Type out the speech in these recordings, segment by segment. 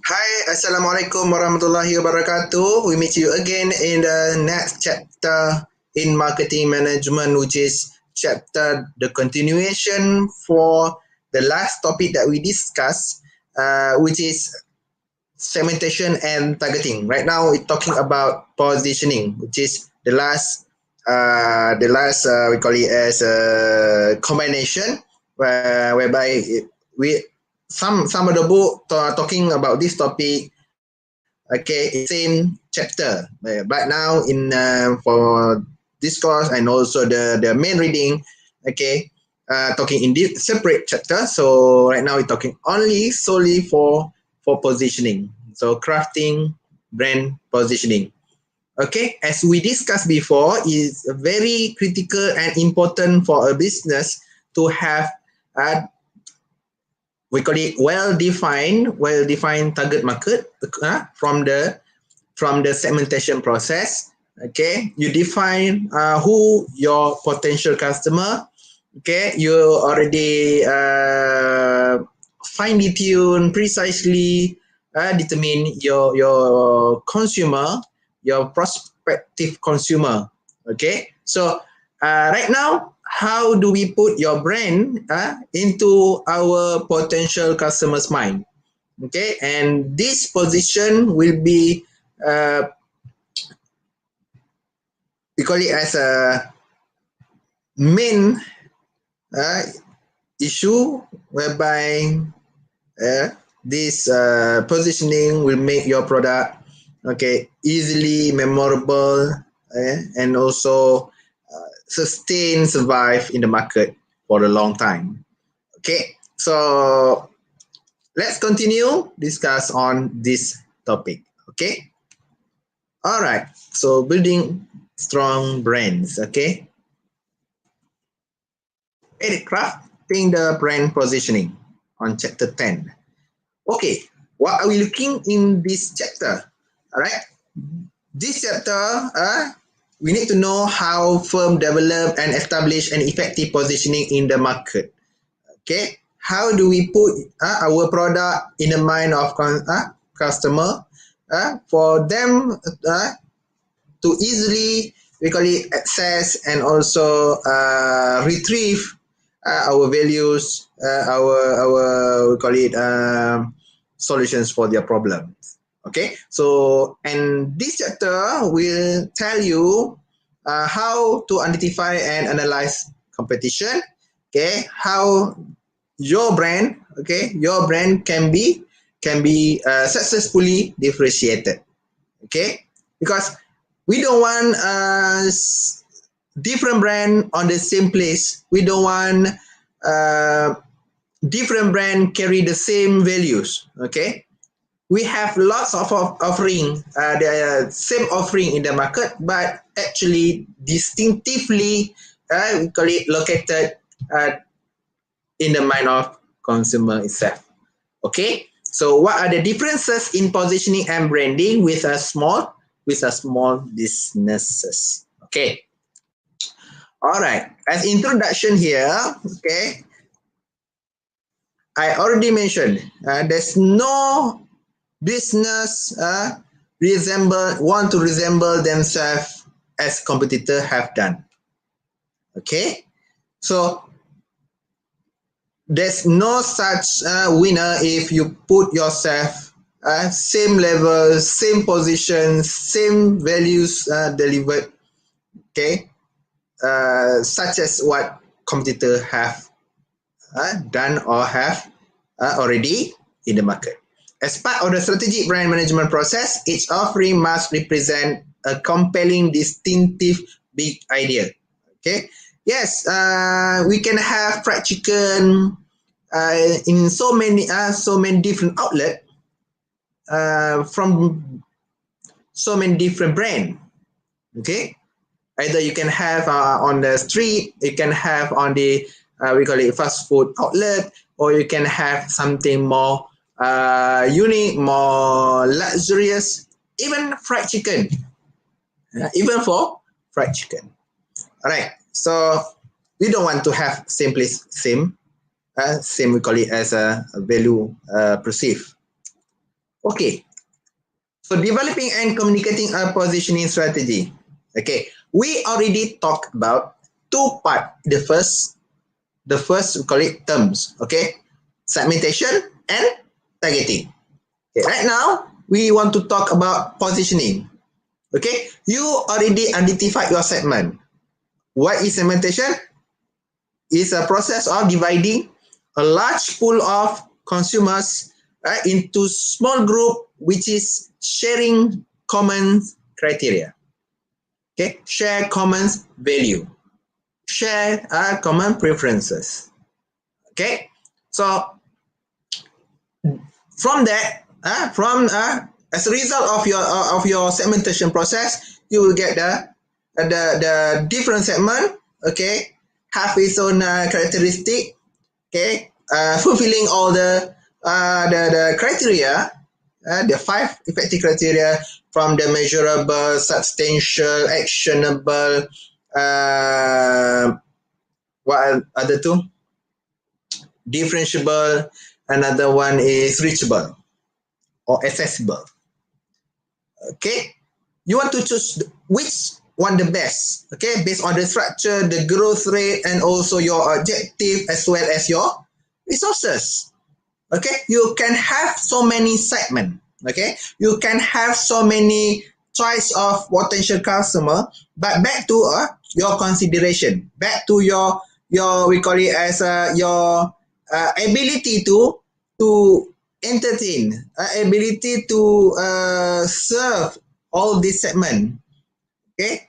Hi, Assalamualaikum warahmatullahi wabarakatuh. We meet you again in the next chapter in marketing management, which is chapter the continuation for the last topic that we discussed, which is segmentation and targeting. Right now, we're talking about positioning, which is the last we call it as a combination, whereby we some of the book talking about this topic, okay, in the same chapter. But now in for this course and also the main reading, okay, talking in this separate chapter. So right now we're talking only solely for positioning. So crafting brand positioning. Okay, as we discussed before, is very critical and important for a business to have a, we call it well defined target market from the segmentation process. Okay, you define who your potential customer. Okay, you already fine tune precisely, determine your consumer, your prospective consumer. Okay, so right now, how do we put your brand into our potential customers mind? Okay, and this position will be uh, we call it as a main uh, issue, whereby uh, this positioning will make your product okay easily memorable, and also survive in the market for a long time. Okay, so let's continue discuss on this topic. Okay, all right, so building strong brands. Okay, crafting the brand positioning on chapter 10. Okay, what are we looking in this chapter? All right, this chapter, we need to know how firm develop and establish an effective positioning in the market. Okay, how do we put our product in the mind of customer, for them to easily, we call it, access and also retrieve our values, our we call it solutions for their problems. Okay, so and this chapter will tell you how to identify and analyze competition. Okay, how your brand can be successfully differentiated. Okay, because we don't want different brand on the same place. We don't want uh, different brand carry the same values. Okay, we have lots of offering, the same offering in the market, but actually distinctively, we call it located uh, in the mind of consumer itself. Okay, so what are the differences in positioning and branding with a small businesses? Okay, all right. As introduction here, okay, I already mentioned there's no business want to resemble themselves as competitor have done. Okay, so there's no such winner if you put yourself same level, same position, same values delivered. Okay, such as what competitor have done or have already in the market. As part of the strategic brand management process, each offering must represent a compelling, distinctive, big idea. Okay. Yes, we can have fried chicken in so many different outlets, from so many different brand. Okay, either you can have on the street, you can have on the we call it fast food outlet, or you can have something more unique, more luxurious, even fried chicken, even for fried chicken. All right, so we don't want to have simply same we call it as a value perceive. Okay, so developing and communicating a positioning strategy. Okay, we already talked about two part. The first we call it terms. Okay, segmentation and targeting. Okay, right now we want to talk about positioning. Okay, you already identified your segment. What is segmentation? It's a process of dividing a large pool of consumers into small group which is sharing common criteria. Okay, share common value, share common preferences. Okay, so from that, as a result of your segmentation process, you will get the different segment. Okay, have its own characteristic. Okay, fulfilling all the criteria, the five effective criteria from the measurable, substantial, actionable. What are the two? Differentiable. Another one is reachable or accessible. Okay, you want to choose which one the best. Okay, based on the structure, the growth rate, and also your objective as well as your resources. Okay, you can have so many segments. Okay, you can have so many choice of potential customer, but back to your consideration, back to your we call it as your ability to entertain, ability to serve all this segment. Okay,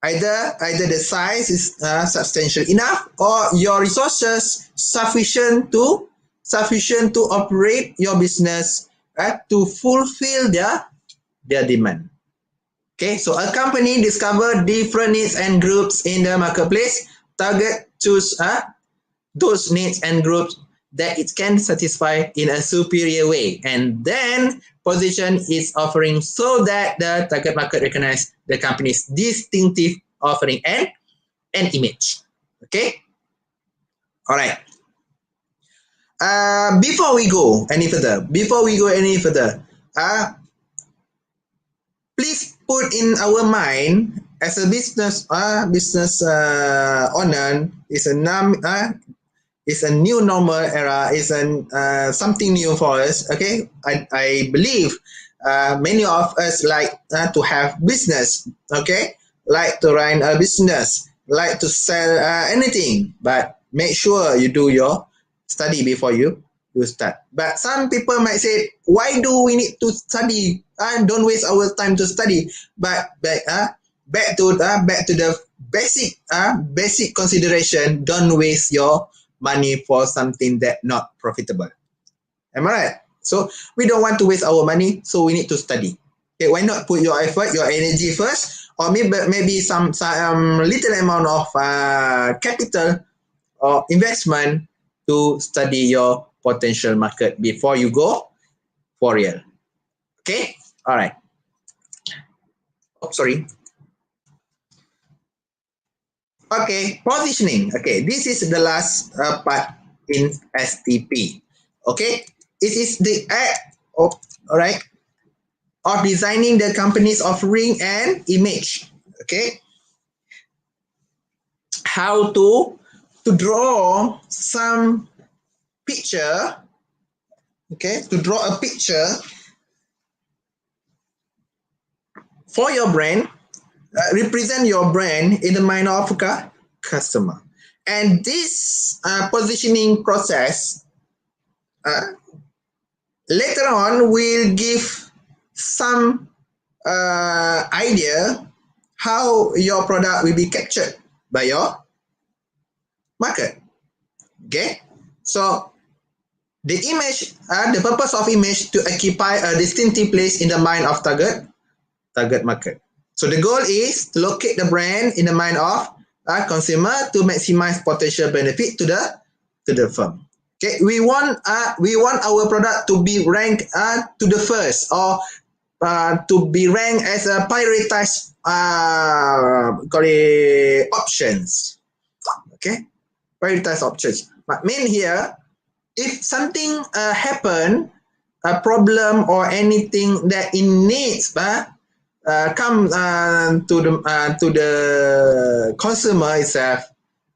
either the size is substantial enough or your resources sufficient to operate your business to fulfill their demand. Okay, so a company discover different needs and groups in the marketplace, target choose those needs and groups that it can satisfy in a superior way, and then position its offering so that the target market recognize the company's distinctive offering and image. Okay, all right. Before we go any further, please put in our mind as a business owner is a new normal era, is something new for us. Okay, I believe many of us like to have business. Okay, like to run a business, like to sell anything, but make sure you do your study before you start. But some people might say, why do we need to study? Don't waste our time to study. But back to the basic consideration. Don't waste your money for something that not profitable. Am I right? So we don't want to waste our money, so we need to study. Okay, why not put your effort, your energy first, or maybe some little amount of capital or investment to study your potential market before you go for real. Okay, all right. Oh, sorry. Okay, positioning. Okay, this is the last part in STP. Okay, it is the act of, all right, of designing the company's offering and image. Okay, how to draw some picture. Okay, to draw a picture for your brand, represent your brand in the mind of a customer. And this positioning process later on will give some idea how your product will be captured by your market. Okay, so the purpose of image to occupy a distinctive place in the mind of target market. So the goal is to locate the brand in the mind of a consumer to maximize potential benefit to the firm. Okay, we want our product to be ranked to the first, or to be ranked as a prioritized options. Okay, prioritized options. But mean here, if something happen a problem or anything that it needs come to the consumer itself,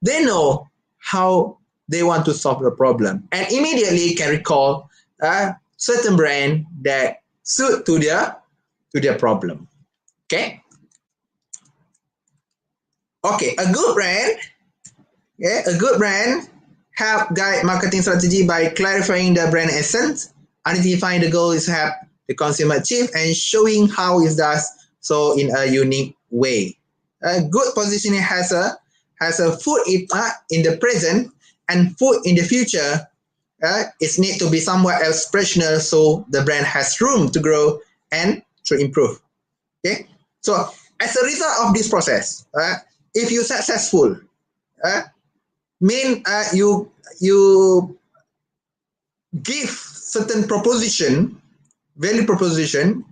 they know how they want to solve the problem and immediately can recall a certain brand that suit to their problem. Okay. Okay, a good brand help guide marketing strategy by clarifying the brand essence, identifying the goals help the consumer achieve, and showing how it does so in a unique way. A good positioning has a foot in the present and foot in the future. It needs to be somewhat aspirational so the brand has room to grow and to improve. Okay, so as a result of this process, if you're successful, uh, mean you give certain proposition, value proposition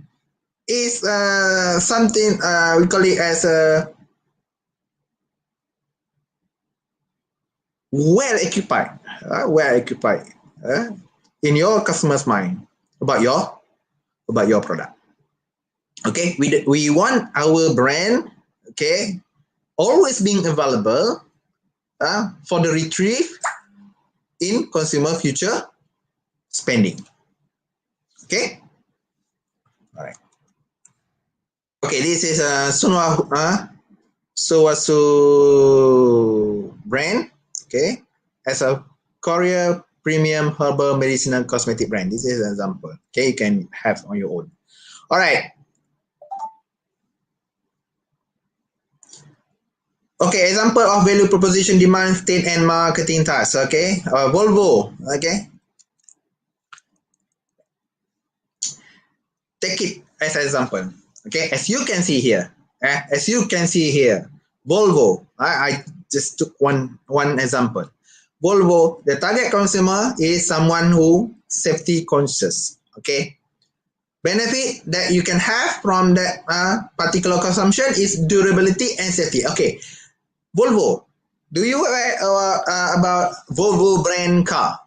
is something we call it as a well occupied uh, in your customer's mind about your product. Okay, we want our brand, okay, always being available for the retrieve in consumer future spending. Okay, all right. Okay, this is a Sowasu brand. Okay, as a Korea premium herbal medicinal cosmetic brand. This is an example. Okay, you can have on your own. All right. Okay, example of value proposition, demand state, and marketing task. Okay, Volvo. Okay, take it as an example. Okay, as you can see here, Volvo. I just took one example. Volvo, the target consumer is someone who safety conscious. Okay, benefit that you can have from that particular consumption is durability and safety. Okay, Volvo. Do you aware about Volvo brand car?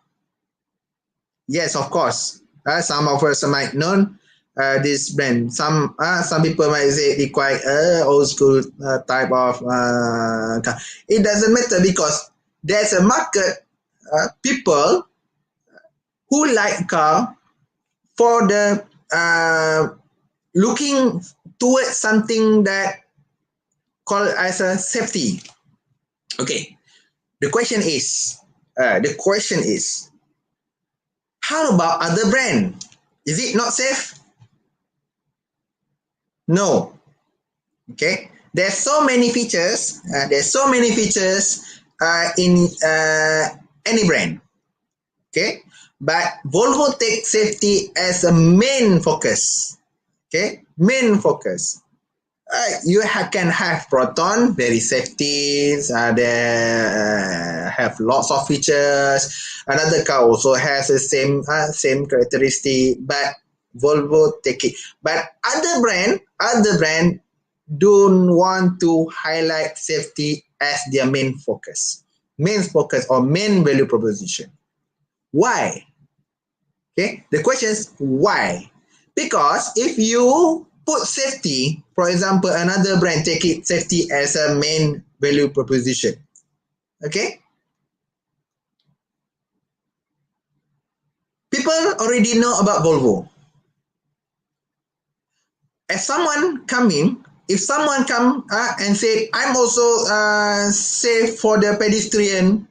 Yes, of course. Some of us might know this brand. Some people might say it quite old school type of car. It doesn't matter because there's a market people who like car for the looking towards something that called as a safety. Okay, the the question is, how about other brand? Is it not safe? No. Okay. There's so many features. In any brand. Okay. But Volvo takes safety as a main focus. Okay. Main focus. Can have Proton, very safety. They have lots of features. Another car also has the same characteristic, but Volvo take it. But other brand don't want to highlight safety as their main focus or main value proposition. Why? Okay, the question is why? Because if you put safety, for example, another brand take it safety as a main value proposition. Okay, people already know about Volvo. If someone come and say, I'm also safe for the pedestrian,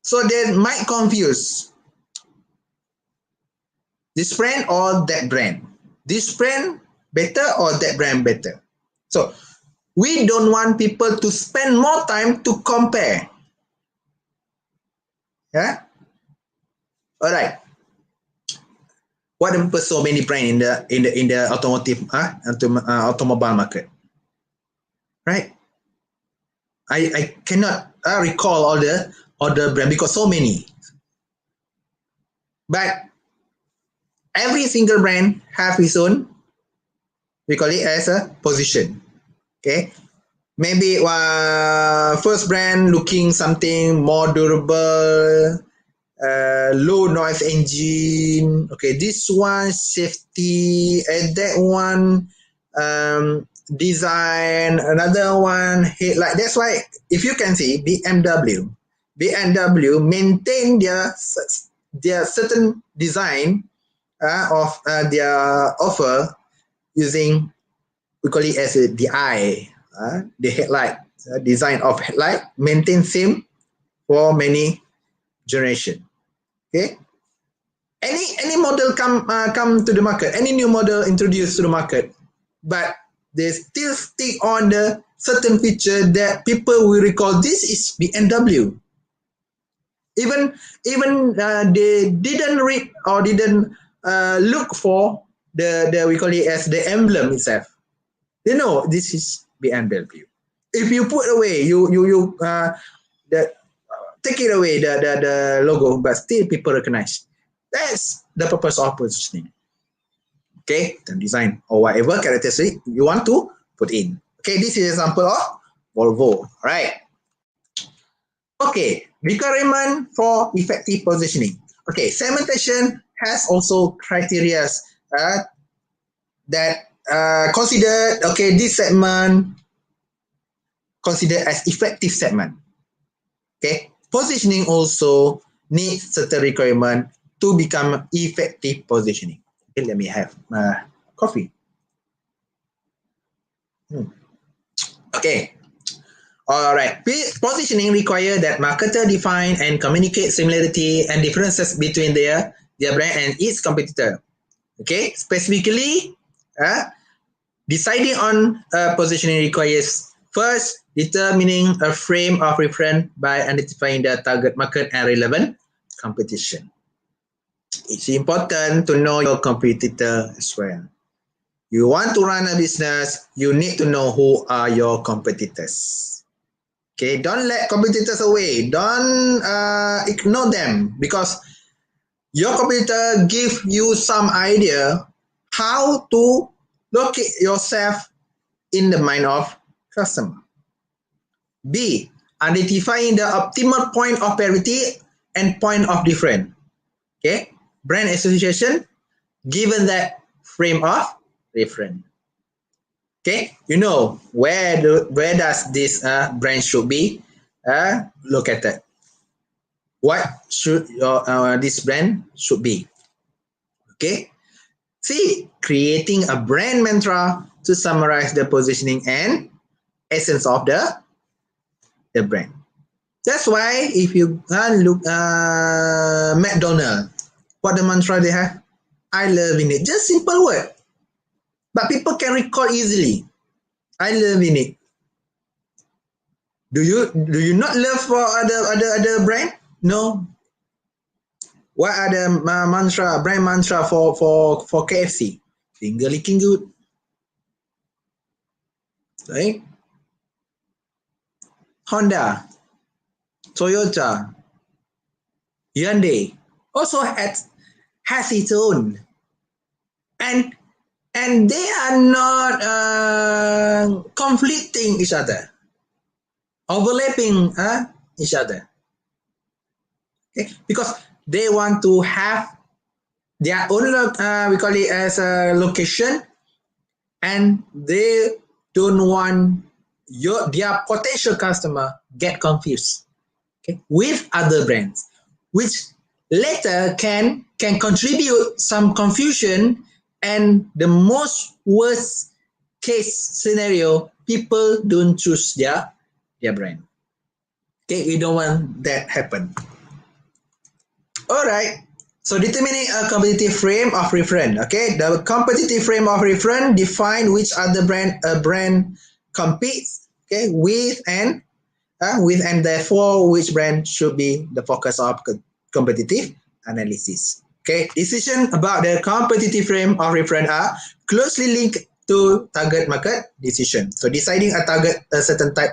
so they might confuse this brand or that brand. This brand better or that brand better. So we don't want people to spend more time to compare. Yeah. All right. What happens so many brands in the automotive automobile market, right? I cannot recall all the brand because so many. But every single brand have its own. We call it as a position. Okay. Maybe first brand looking something more durable, low noise engine. Okay, this one safety, and that one design, another one headlight. That's why if you can see BMW maintain their certain design of their offer using, we call it as the eye, the headlight, design of headlight maintain same for many generation. Okay, any model come to the market, any new model introduced to the market, but they still stick on the certain feature that people will recall this is BMW. Even they didn't read or didn't look for the we call it as the emblem itself. They know this is BMW. If you put away, you the take it away the logo, but still people recognize. That's the purpose of positioning. Okay, the design or whatever characteristic you want to put in. Okay, this is an example of Volvo. Right. Okay, requirement for effective positioning. Okay, segmentation has also criteria that considered. Okay, this segment considered as effective segment. Okay, positioning also needs certain requirement to become effective positioning. Okay, let me have coffee. Okay. All right. Positioning require that marketer define and communicate similarity and differences between their brand and its competitor. Okay. Specifically, deciding on positioning requires first determining a frame of reference by identifying the target market and relevant competition. It's important to know your competitor as well. You want to run a business, you need to know who are your competitors. Okay, don't let competitors away. Don't ignore them, because your competitor give you some idea how to locate yourself in the mind of customer. B, identifying the optimal point of parity and point of difference. Okay, brand association given that frame of reference. Okay, you know where does this brand should be located. What should your this brand should be? Okay. C, creating a brand mantra to summarize the positioning and essence of the brand. That's why if you look McDonald's, what the mantra they have? I love in it. Just simple word, but people can recall easily. I love in it. Do you not love for other brand? No. What are the brand mantra for KFC? Finger licking good. Right? Honda, Toyota, Hyundai also has its own, and they are not conflicting each other, overlapping each other. Okay, because they want to have their own we call it as a location, and they don't want their potential customer get confused, okay, with other brands, which later can contribute some confusion, and the most worst case scenario, people don't choose their brand. Okay, we don't want that happen. All right. So determining a competitive frame of reference. Okay, the competitive frame of reference define which other brand a brand competes, okay, with and therefore which brand should be the focus of competitive analysis. Okay, decision about the competitive frame of reference are closely linked to target market decision. So deciding a certain type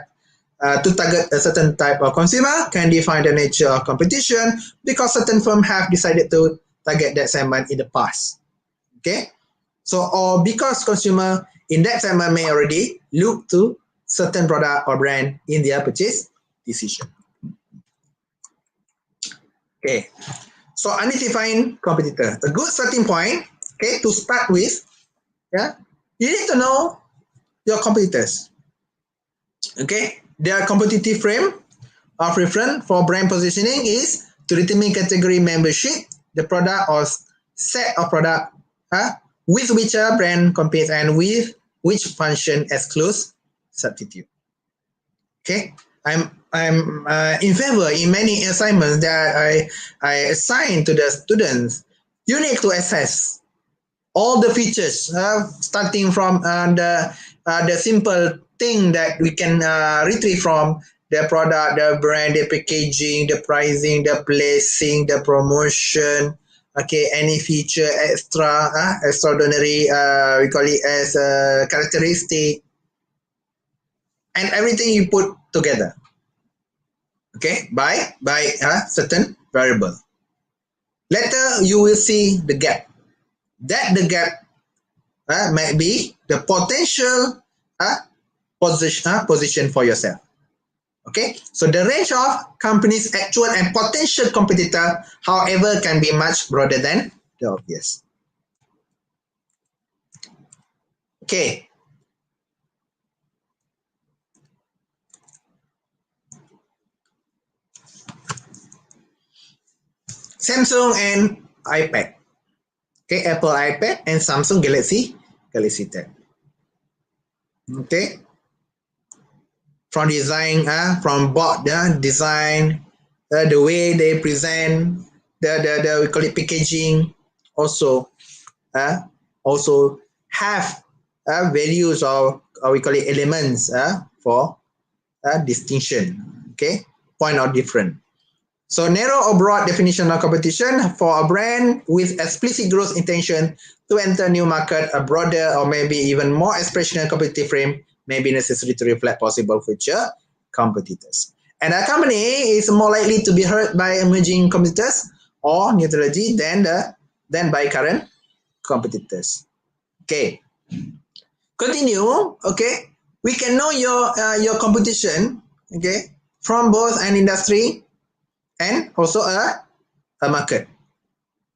to target a certain type of consumer can define the nature of competition, because certain firms have decided to target that segment in the past. Okay, so or because consumer in that segment may already look to certain product or brand in their purchase decision. Okay, so undefined competitor. A good starting point, okay, to start with, yeah, you need to know your competitors. Okay, their competitive frame of reference for brand positioning is to determine category membership, the product or set of product with which a brand competes and with which function excludes substitute. Okay, I'm in favor in many assignments that I assign to the students. You need to assess all the features, starting from the simple thing that we can retrieve from the product, the brand, the packaging, the pricing, the placing, the promotion. Okay, any feature extra, extraordinary, we call it as a characteristic, and everything you put together. Okay, by certain variable. Later, you will see the gap. That the gap might be the potential position for yourself. Okay, so the range of companies' actual and potential competitor, however, can be much broader than the obvious. Okay. Samsung and iPad. Okay, Apple iPad and Samsung Galaxy Tab. Okay. From design, from board design, the way they present, the we call it packaging, also also have values or we call it elements for distinction. Okay, point of difference. So narrow or broad definition of competition for a brand with explicit growth intention to enter new market, a broader or maybe even more aspirational competitive frame may be necessary to reflect possible future competitors. And a company is more likely to be hurt by emerging competitors or neutrality than by current competitors. Okay. Continue. Okay. We can know your competition. Okay. From both an industry and also a market.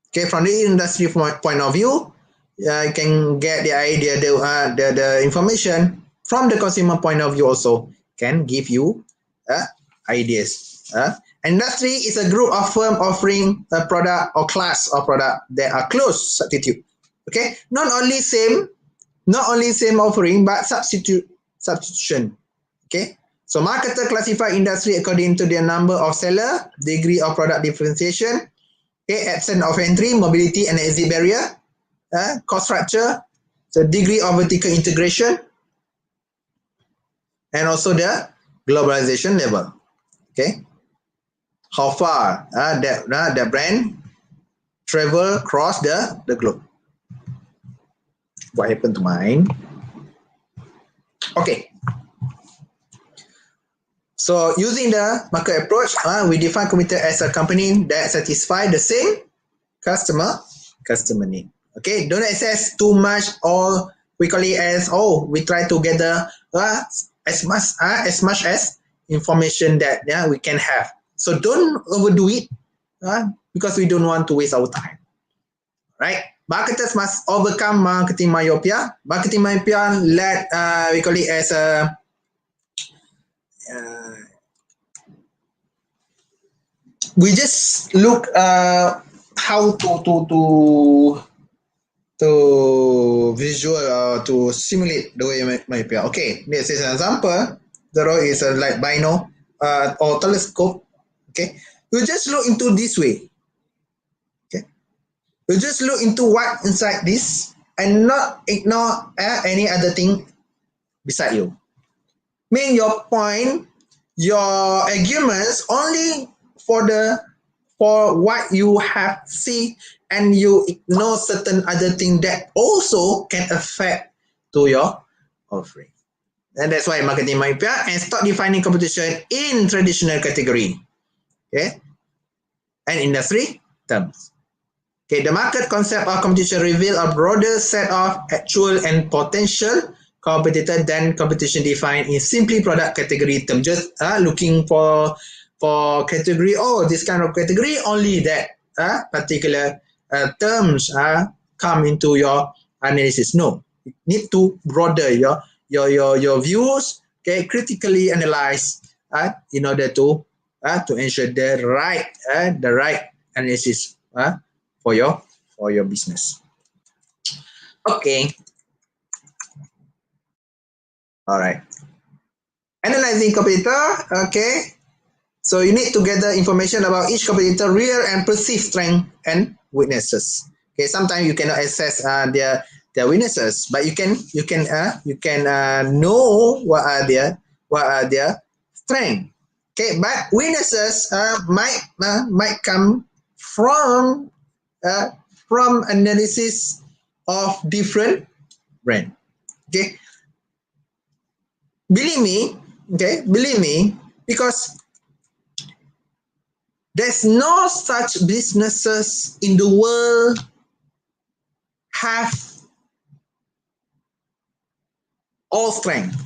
Okay. From the industry point of view, you can get the idea, the information. From the consumer point of view, also can give you ideas. Industry is a group of firms offering a product or class of product that are close substitute. Okay, not only same offering, but substitution. Okay, so marketer classify industry according to their number of seller, degree of product differentiation, okay, absence of entry, mobility and exit barrier, cost structure, the degree of vertical integration, and also the globalization level. Okay, how far the brand travel across the globe. What happened to mine? Okay. So using the market approach, we define competitor as a company that satisfies the same customer need. Okay, don't access too much, or we call it as we try to gather as much as information that we can have. So don't overdo it because we don't want to waste our time. Right? Marketers must overcome marketing myopia. Marketing myopia, we call it as a we just look how to visual to simulate the way myopia. Okay, this is an example. The row is like bino or telescope. Okay, you just look into this way. Okay, you just look into what inside this and not ignore any other thing beside you. Mean your point, your arguments only for what you have seen, and you ignore certain other things that also can affect to your offering. And that's why marketing myopia, and stop defining competition in traditional category, okay, and industry terms. Okay, the market concept of competition reveal a broader set of actual and potential competitor than competition defined in simply product category term. Just looking for for category, oh, this kind of category, only that particular terms come into your analysis. No, you need to broaden your views, okay, critically analyze in order to ensure the right analysis for your business. Okay. All right. Analyzing competitor. Okay. So you need to gather information about each competitor real and perceived strength and weaknesses. Okay. Sometimes you cannot assess their weaknesses, but you can know what are their strength. Okay. But weaknesses might come from analysis of different brand. Okay. Believe me, because there's no such businesses in the world have all strength.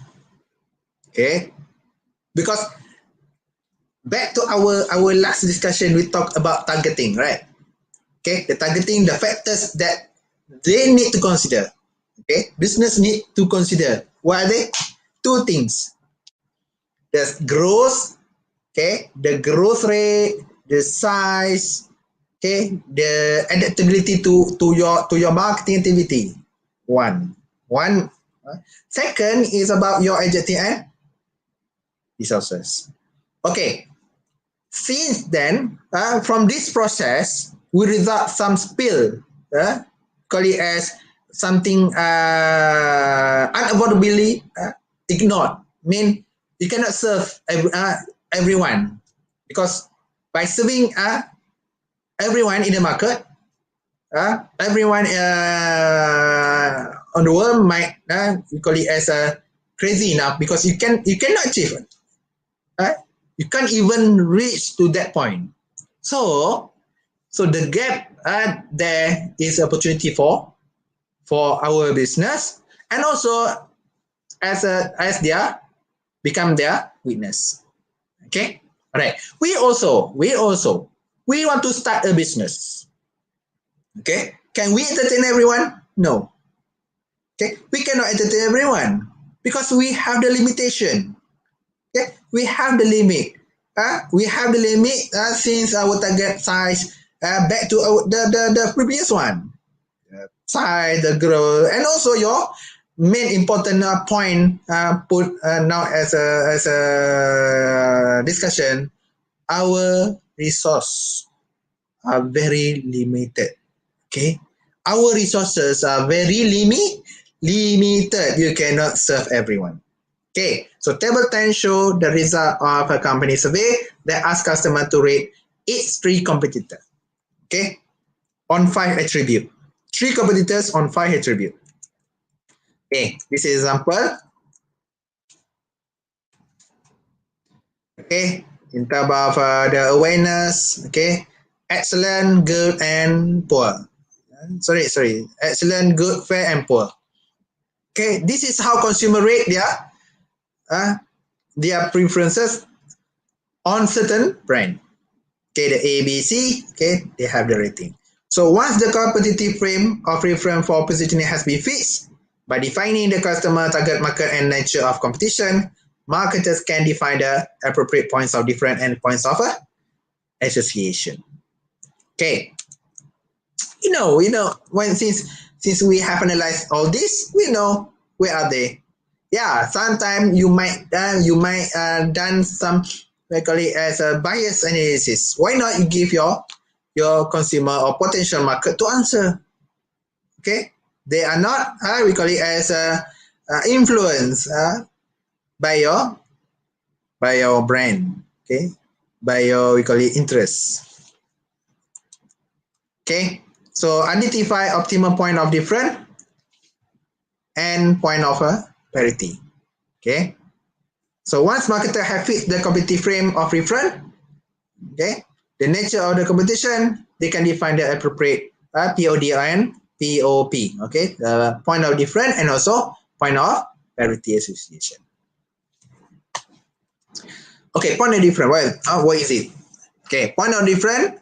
Okay, because back to our last discussion, we talked about targeting, right? Okay, the targeting, the factors that they need to consider. Okay, business need to consider. What are they? Two things. There's growth, okay, the growth rate, the size, okay, the adaptability to your marketing activity. One. Second is about your agility and resources. Okay. Since then, from this process, we result some spill, call it as something unavoidably ignored. Mean you cannot serve everyone, because by serving everyone in the market, everyone on the world might we call it as crazy enough, because you cannot achieve it. You can't even reach to that point. So the gap there is opportunity for our business, and also as their become their weakness. Okay, all right. We want to start a business. Okay, can we entertain everyone? No. Okay, we cannot entertain everyone because we have the limitation. Okay, we have the limit. We have the limit since our target size back to the previous one. Size, the growth, and also your main important point put now as a discussion. Our resource are very limited. Okay, our resources are very limited. You cannot serve everyone. Okay, so table 10 show the result of a company survey that asks customer to rate its 3 competitors. Okay, on 5 attribute. 3 competitors on 5 attribute. Okay, this is example. Okay, in terms of the awareness, okay, excellent, good, and poor. Sorry, excellent, good, fair, and poor. Okay, this is how consumer rate their preferences on certain brand. Okay, the A, B, C, okay, they have the rating. So once the competitive frame of reference for positioning has been fixed, by defining the customer target market and nature of competition, marketers can define the appropriate points of difference and points of association. Okay, you know, when since we have analyzed all this, we know where are they. Yeah, sometimes you might done some, we call it as a bias analysis. Why not you give your consumer or potential market to answer? Okay, they are not we call it as influence by your brand. Okay, by your, we call it, interest. Okay, so identify optimal point of difference and point of parity. Okay, so once marketer have fixed the competitive frame of reference, okay, the nature of the competition, they can define the appropriate POD and POP. Okay, the point of difference and also point of parity association. Okay, point of difference. What is it? Okay, point of difference.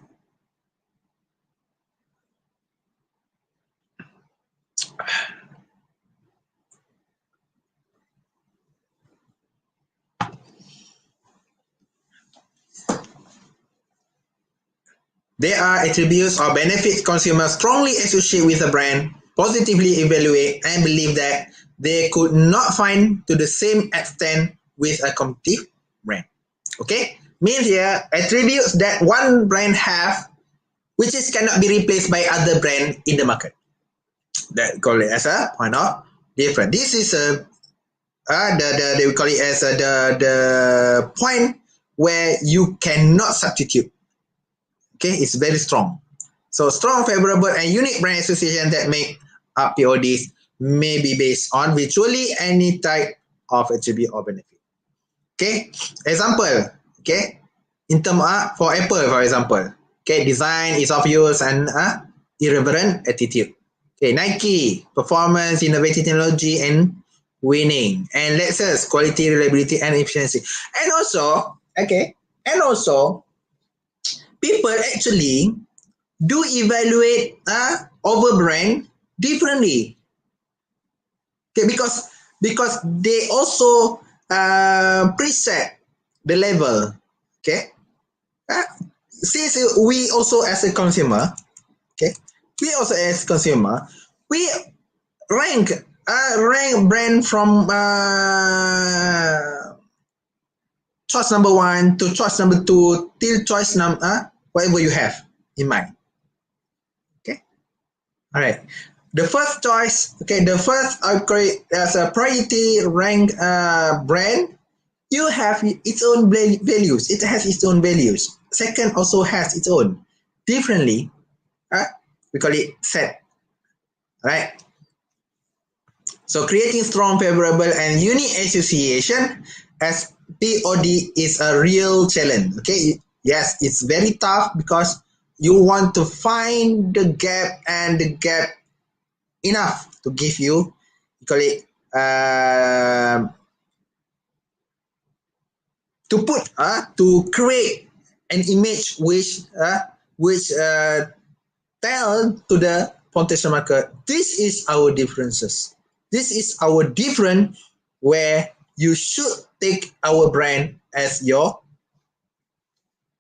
There are attributes or benefits consumers strongly associate with a brand, positively evaluate, and believe that they could not find to the same extent with a competitive brand. Okay, means here attributes that one brand have, which is cannot be replaced by other brand in the market. That call it as a point of difference. This is a they call it as the point where you cannot substitute. Okay, it's very strong. So strong, favorable, and unique brand association that make up PODs may be based on virtually any type of attribute or benefit. Okay, example. Okay, in term for Apple, for example. Okay, design, ease of use, and irreverent attitude. Okay, Nike, performance, innovative technology, and winning. And Lexus, quality, reliability, and efficiency. And also, people actually do evaluate over brand differently. Okay, because they also preset the level. Okay, uh, since we also as a consumer, okay, we rank rank brand from choice number one to choice number two till choice number whatever you have in mind. Okay, all right. The first choice, okay, the first as a priority rank brand, you have its own values. It has its own values. Second also has its own differently. Uh, we call it set, right? So creating strong, favorable, and unique association as POD is a real challenge. Okay, yes, it's very tough because you want to find the gap and the gap enough to give you, call it to put to create an image which tell to the potential market, this is our differences, this is our different, where you should take our brand as your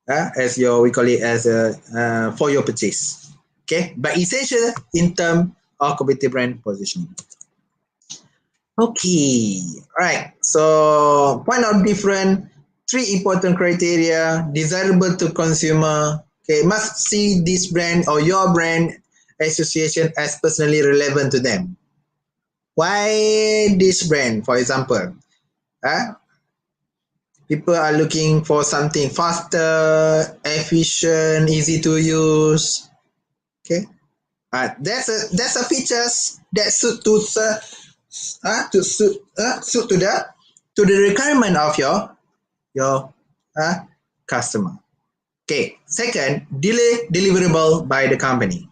we call it as a for your purchase. Okay, but essential in terms of competitive brand positioning. Okay, all right. So point out different three important criteria: desirable to consumer. Okay, must see this brand or your brand association as personally relevant to them. Why this brand, for example? People are looking for something faster, efficient, easy to use. Okay, that's a features that suit suit to the requirement of your customer. Okay. Second, deliverable by the company.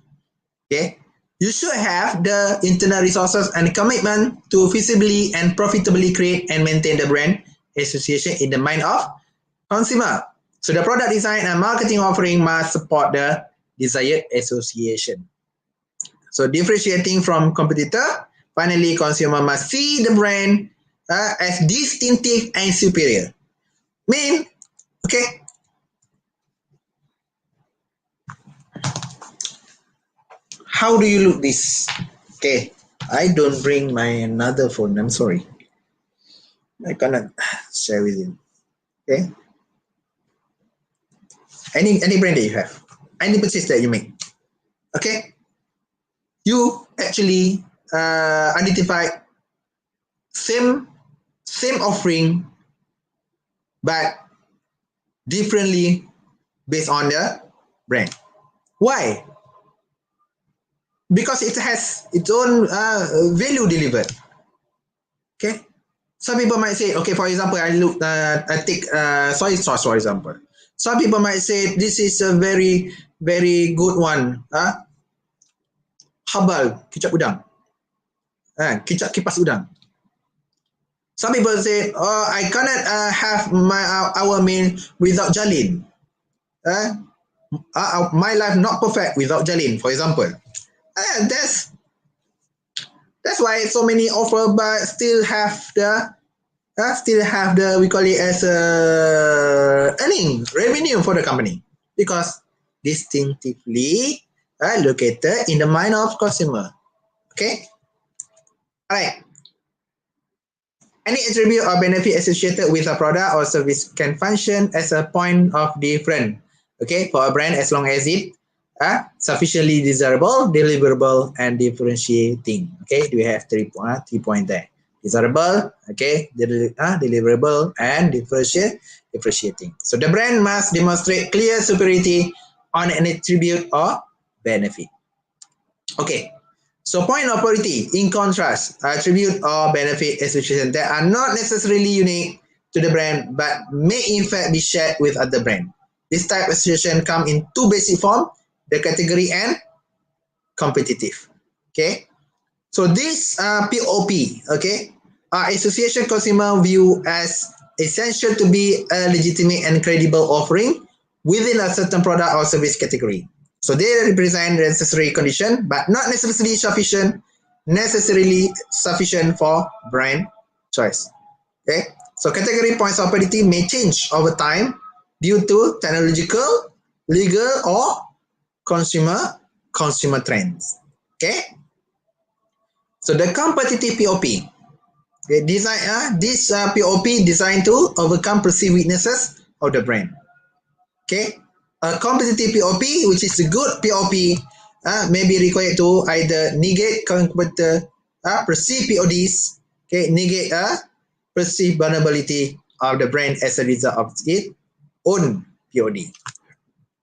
Okay. You should have the internal resources and commitment to feasibly and profitably create and maintain the brand association in the mind of consumer. So the product design and marketing offering must support the desired association. So differentiating from competitor, finally consumer must see the brand as distinctive and superior. Mean, okay, how do you look this? Okay, I don't bring my another phone. I'm sorry, I cannot share with you. Okay, any brand that you have, any purchase that you make. Okay, you actually identify same same offering, but differently based on the brand. Why? Because it has its own value delivered. Okay, some people might say, okay, for example, I take soy sauce for example. Some people might say this is a very good one. Habal kicap udang, kicap kipas udang. Some people say, "Oh, I cannot have our meal without Jalin. Uh, my life not perfect without Jalin," for example. That's why so many offer, but still have the we call it as a earning revenue for the company because distinctively located in the mind of consumer. Okay, all right. Any attribute or benefit associated with a product or service can function as a point of difference. Okay, for a brand as long as it sufficiently desirable, deliverable, and differentiating. Okay, we have three points there. Desirable, okay, deliverable, and differentiating. So the brand must demonstrate clear superiority on an attribute or benefit. Okay, so point of priority, in contrast, attribute or benefit association that are not necessarily unique to the brand but may in fact be shared with other brand. This type of association come in two basic form, the category and competitive. Okay, so this POP, okay, are association consumer view as essential to be a legitimate and credible offering within a certain product or service category. So they represent the necessary condition, but not necessarily sufficient for brand choice. Okay, so category points of parity may change over time due to technological, legal, or consumer trends. Okay, so the competitive POP. Okay, this POP designed to overcome perceived weaknesses of the brand. Okay, a competitive POP, which is a good POP, may be required to either negate competitor perceived PODs, okay, negate perceived vulnerability of the brand as a result of its own POD.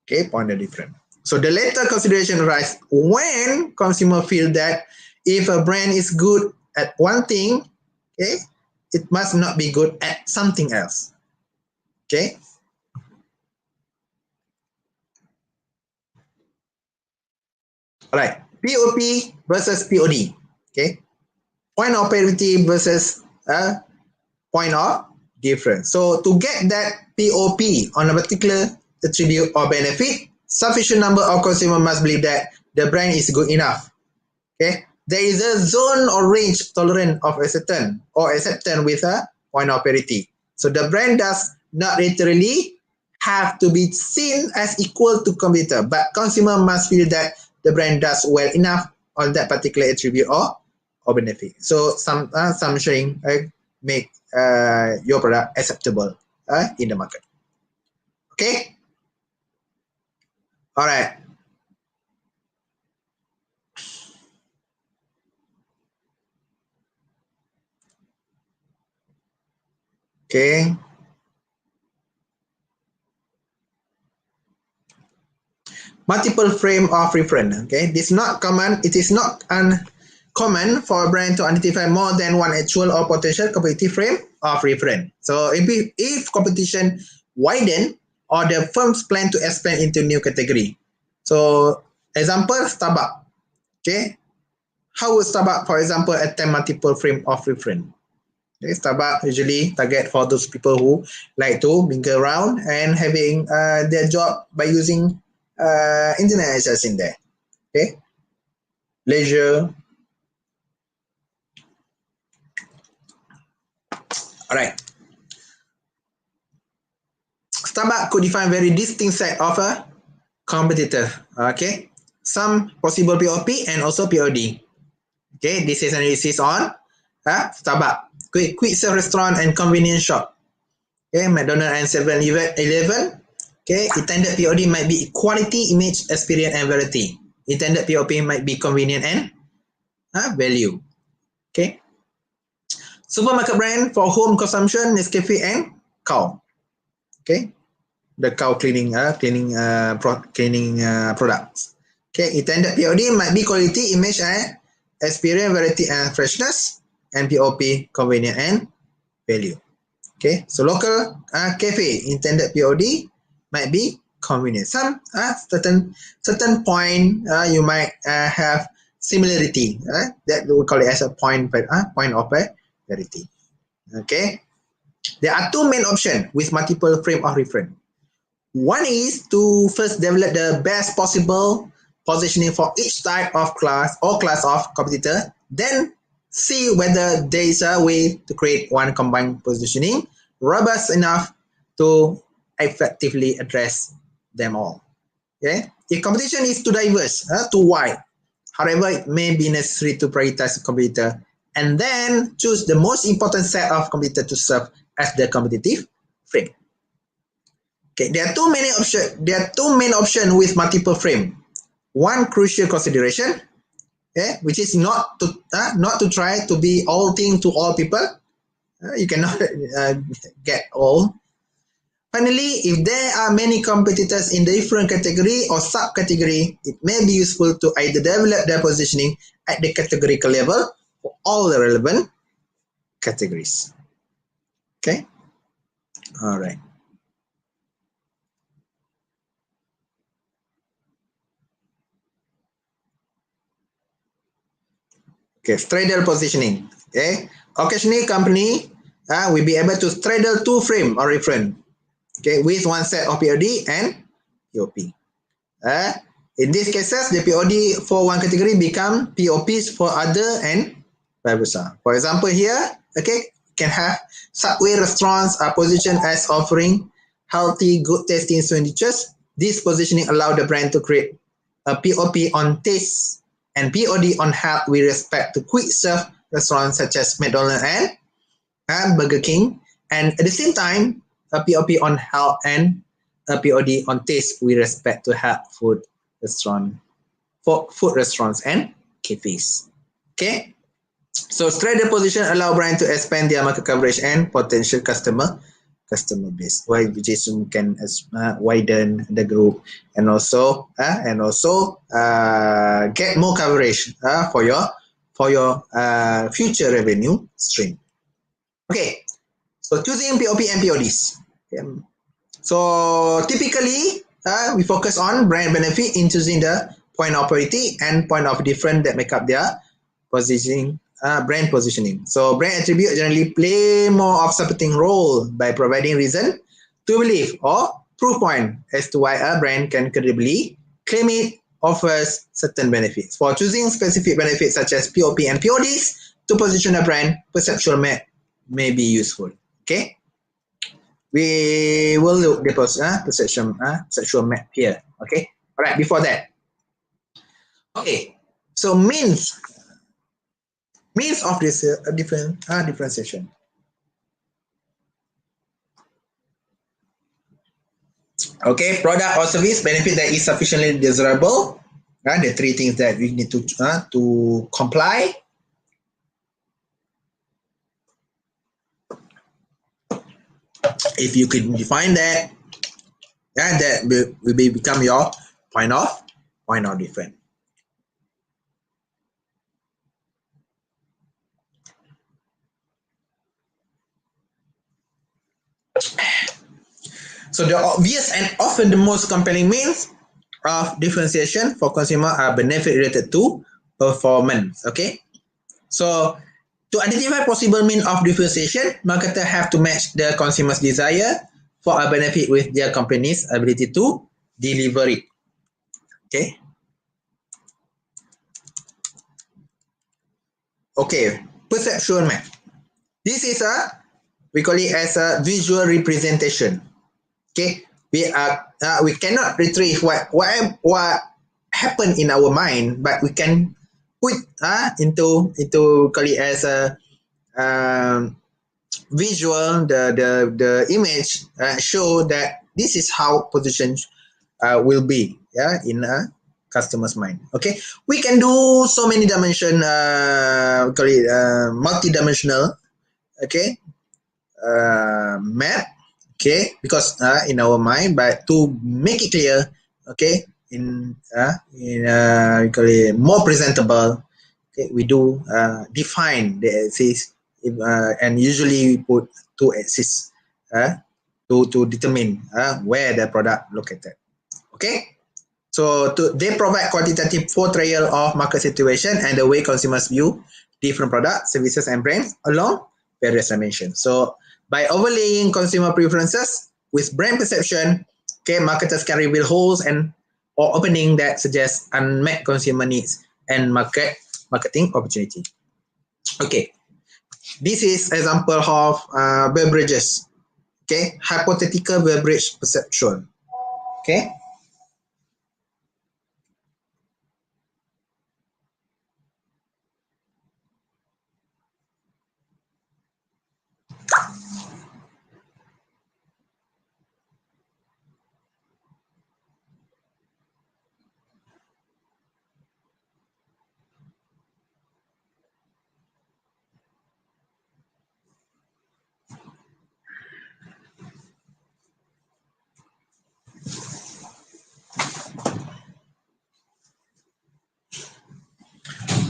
Okay, point of difference. So the latter consideration arises when consumer feel that if a brand is good at one thing, okay, it must not be good at something else. Okay. All right. POP versus POD. Okay. Point of parity versus point of difference. So to get that POP on a particular attribute or benefit, sufficient number of consumers must believe that the brand is good enough. Okay. There is a zone or range tolerant of acceptance or acceptance with a point of parity. So the brand does not literally have to be seen as equal to competitor, but consumer must feel that the brand does well enough on that particular attribute or benefit. So some showing make your product acceptable in the market. Okay. All right. Okay. Multiple frame of reference. Okay, this is not common. It is not uncommon for a brand to identify more than one actual or potential competitive frame of reference. So if competition widen or the firms plan to expand into new category. So example, Starbucks. Okay, how would Starbucks, for example, attempt multiple frame of reference? Okay, Starbucks usually target for those people who like to mingle around and having their job by using internet access in there. Okay, leisure. All right. Starbucks could define very distinct set of a competitor. Okay, some possible POP and also POD. Okay, this is analysis on Starbucks. Quick serve restaurant and convenience shop. Okay, McDonald's and 7-Eleven. Okay, intended POD might be quality, image, experience, and variety. Intended POP might be convenient and value. Okay, supermarket brand for home consumption, Nescafe and Cow. Okay, the cow cleaning products. Okay, intended POD might be quality, image, and experience, variety, and freshness, and POP convenient and value. Okay, so local cafe intended POD might be convenient. Some certain point you might have similarity that we call it as a point of parity. Okay, there are two main options with multiple frame of reference. One is to first develop the best possible positioning for each type of class or class of competitor, then see whether there is a way to create one combined positioning robust enough to effectively address them all. Okay, if competition is too diverse, too wide, however, it may be necessary to prioritize a competitor and then choose the most important set of competitor to serve as the competitive frame. Okay, there are two main options. There are two main options with multiple frame. One crucial consideration, okay, which is not to try to be all thing to all people. You cannot get all. Finally, if there are many competitors in different category or subcategory, it may be useful to either develop their positioning at the categorical level for all the relevant categories. Okay, all right. Okay, straddle positioning. Okay, occasionally company will be able to straddle two frame or reference. Okay, with one set of POD and POP. In these cases, the POD for one category become POPs for other and vice versa. For example, here, okay, can have Subway restaurants are positioned as offering healthy, good tasting sandwiches. This positioning allow the brand to create a POP on taste and POD on health with respect to quick serve restaurants such as McDonald's and Burger King, and at the same time, a POP on health and a POD on taste with respect to health food restaurant for food restaurants and cafes. Okay, so straddle position allow brand to expand their market coverage and potential customer base, which is can widen the group and also get more coverage for your future revenue stream. Okay, so choosing POP and PODs. Okay. So typically, we focus on brand benefit in choosing the point of priority and point of difference that make up their positioning, brand positioning. So brand attribute generally play more of supporting role by providing reason to believe or proof point as to why a brand can credibly claim it offers certain benefits. For choosing specific benefits such as POP and PODs to position a brand, perceptual map may be useful. Okay, we will look the perceptual map here. Okay, all right. Before that, okay. So means of this differentiation. Okay, product or service benefit that is sufficiently desirable. The three things that we need to comply. If you could define that, that will become your point of difference. So the obvious and often the most compelling means of differentiation for consumer are benefit related to performance. Okay, so to identify possible means of differentiation, marketers have to match the consumer's desire for a benefit with their company's ability to deliver it. Okay. Okay, perceptual map. This is we call it as a visual representation. Okay, we cannot retrieve what happened in our mind, but we can put into call it as a visual. The image show that this is how positions will be in a customer's mind. Okay, we can do so many dimension, call it multi-dimensional. Okay, map. Okay, because in our mind, but to make it clear, okay, in we call it more presentable. Okay, we do define the axis, and usually we put two axes to determine where the product located. Okay, so they provide quantitative portrayal of market situation and the way consumers view different products, services, and brands along various dimensions. So by overlaying consumer preferences with brand perception, okay, marketers can reveal holes and or opening that suggest unmet consumer needs and marketing opportunity. Okay, this is example of beverages. Okay, hypothetical beverage perception. Okay.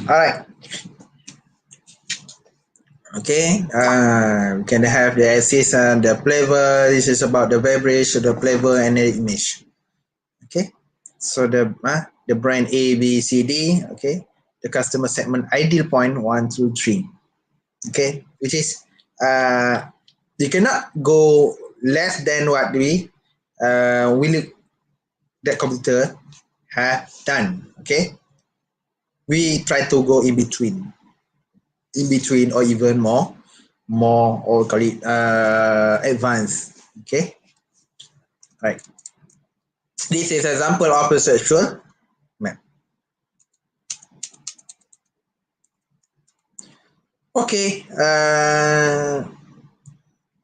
All right. Okay. We can have the axis and the flavor. This is about the beverage, the flavor, and the image. Okay. So the brand A, B, C, D. Okay. The customer segment ideal point 1 through 3. Okay. Which is you cannot go less than what we will that computer have done. Okay. We try to go in between or even more or call it advanced. Okay, right. This is example of a perceptual map. Okay.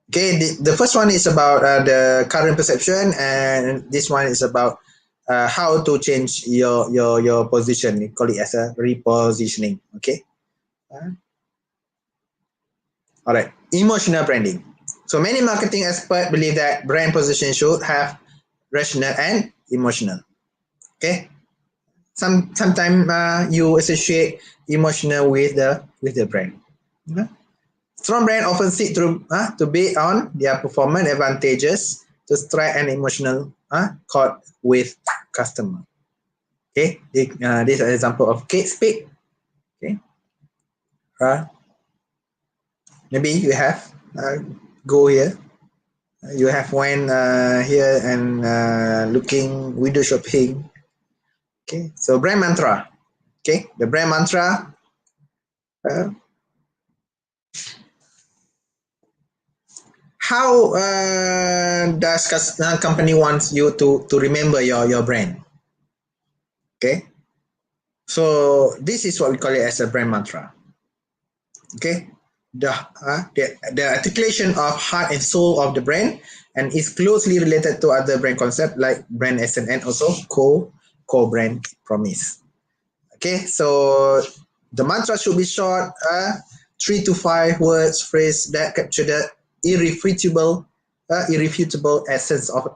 Okay. The first one is about the current perception, and this one is about how to change your position. We call it as a repositioning. Okay. All right. Emotional branding. So many marketing experts believe that brand position should have rational and emotional. Okay. Sometimes you associate emotional with the brand. Strong brand often seek to be on their performance advantages to strike an emotional chord with customer. Okay, this is an example of Kate Speak. Okay, maybe you have go here. You have one here and looking window shopping. Okay, so brand mantra. Okay, the brand mantra. How does company wants you to remember your brand? Okay, so this is what we call it as a brand mantra. Okay, the articulation of heart and soul of the brand and is closely related to other brand concept like brand essence and also core brand promise. Okay, so the mantra should be short, 3 to 5 words phrase that capture the irrefutable essence of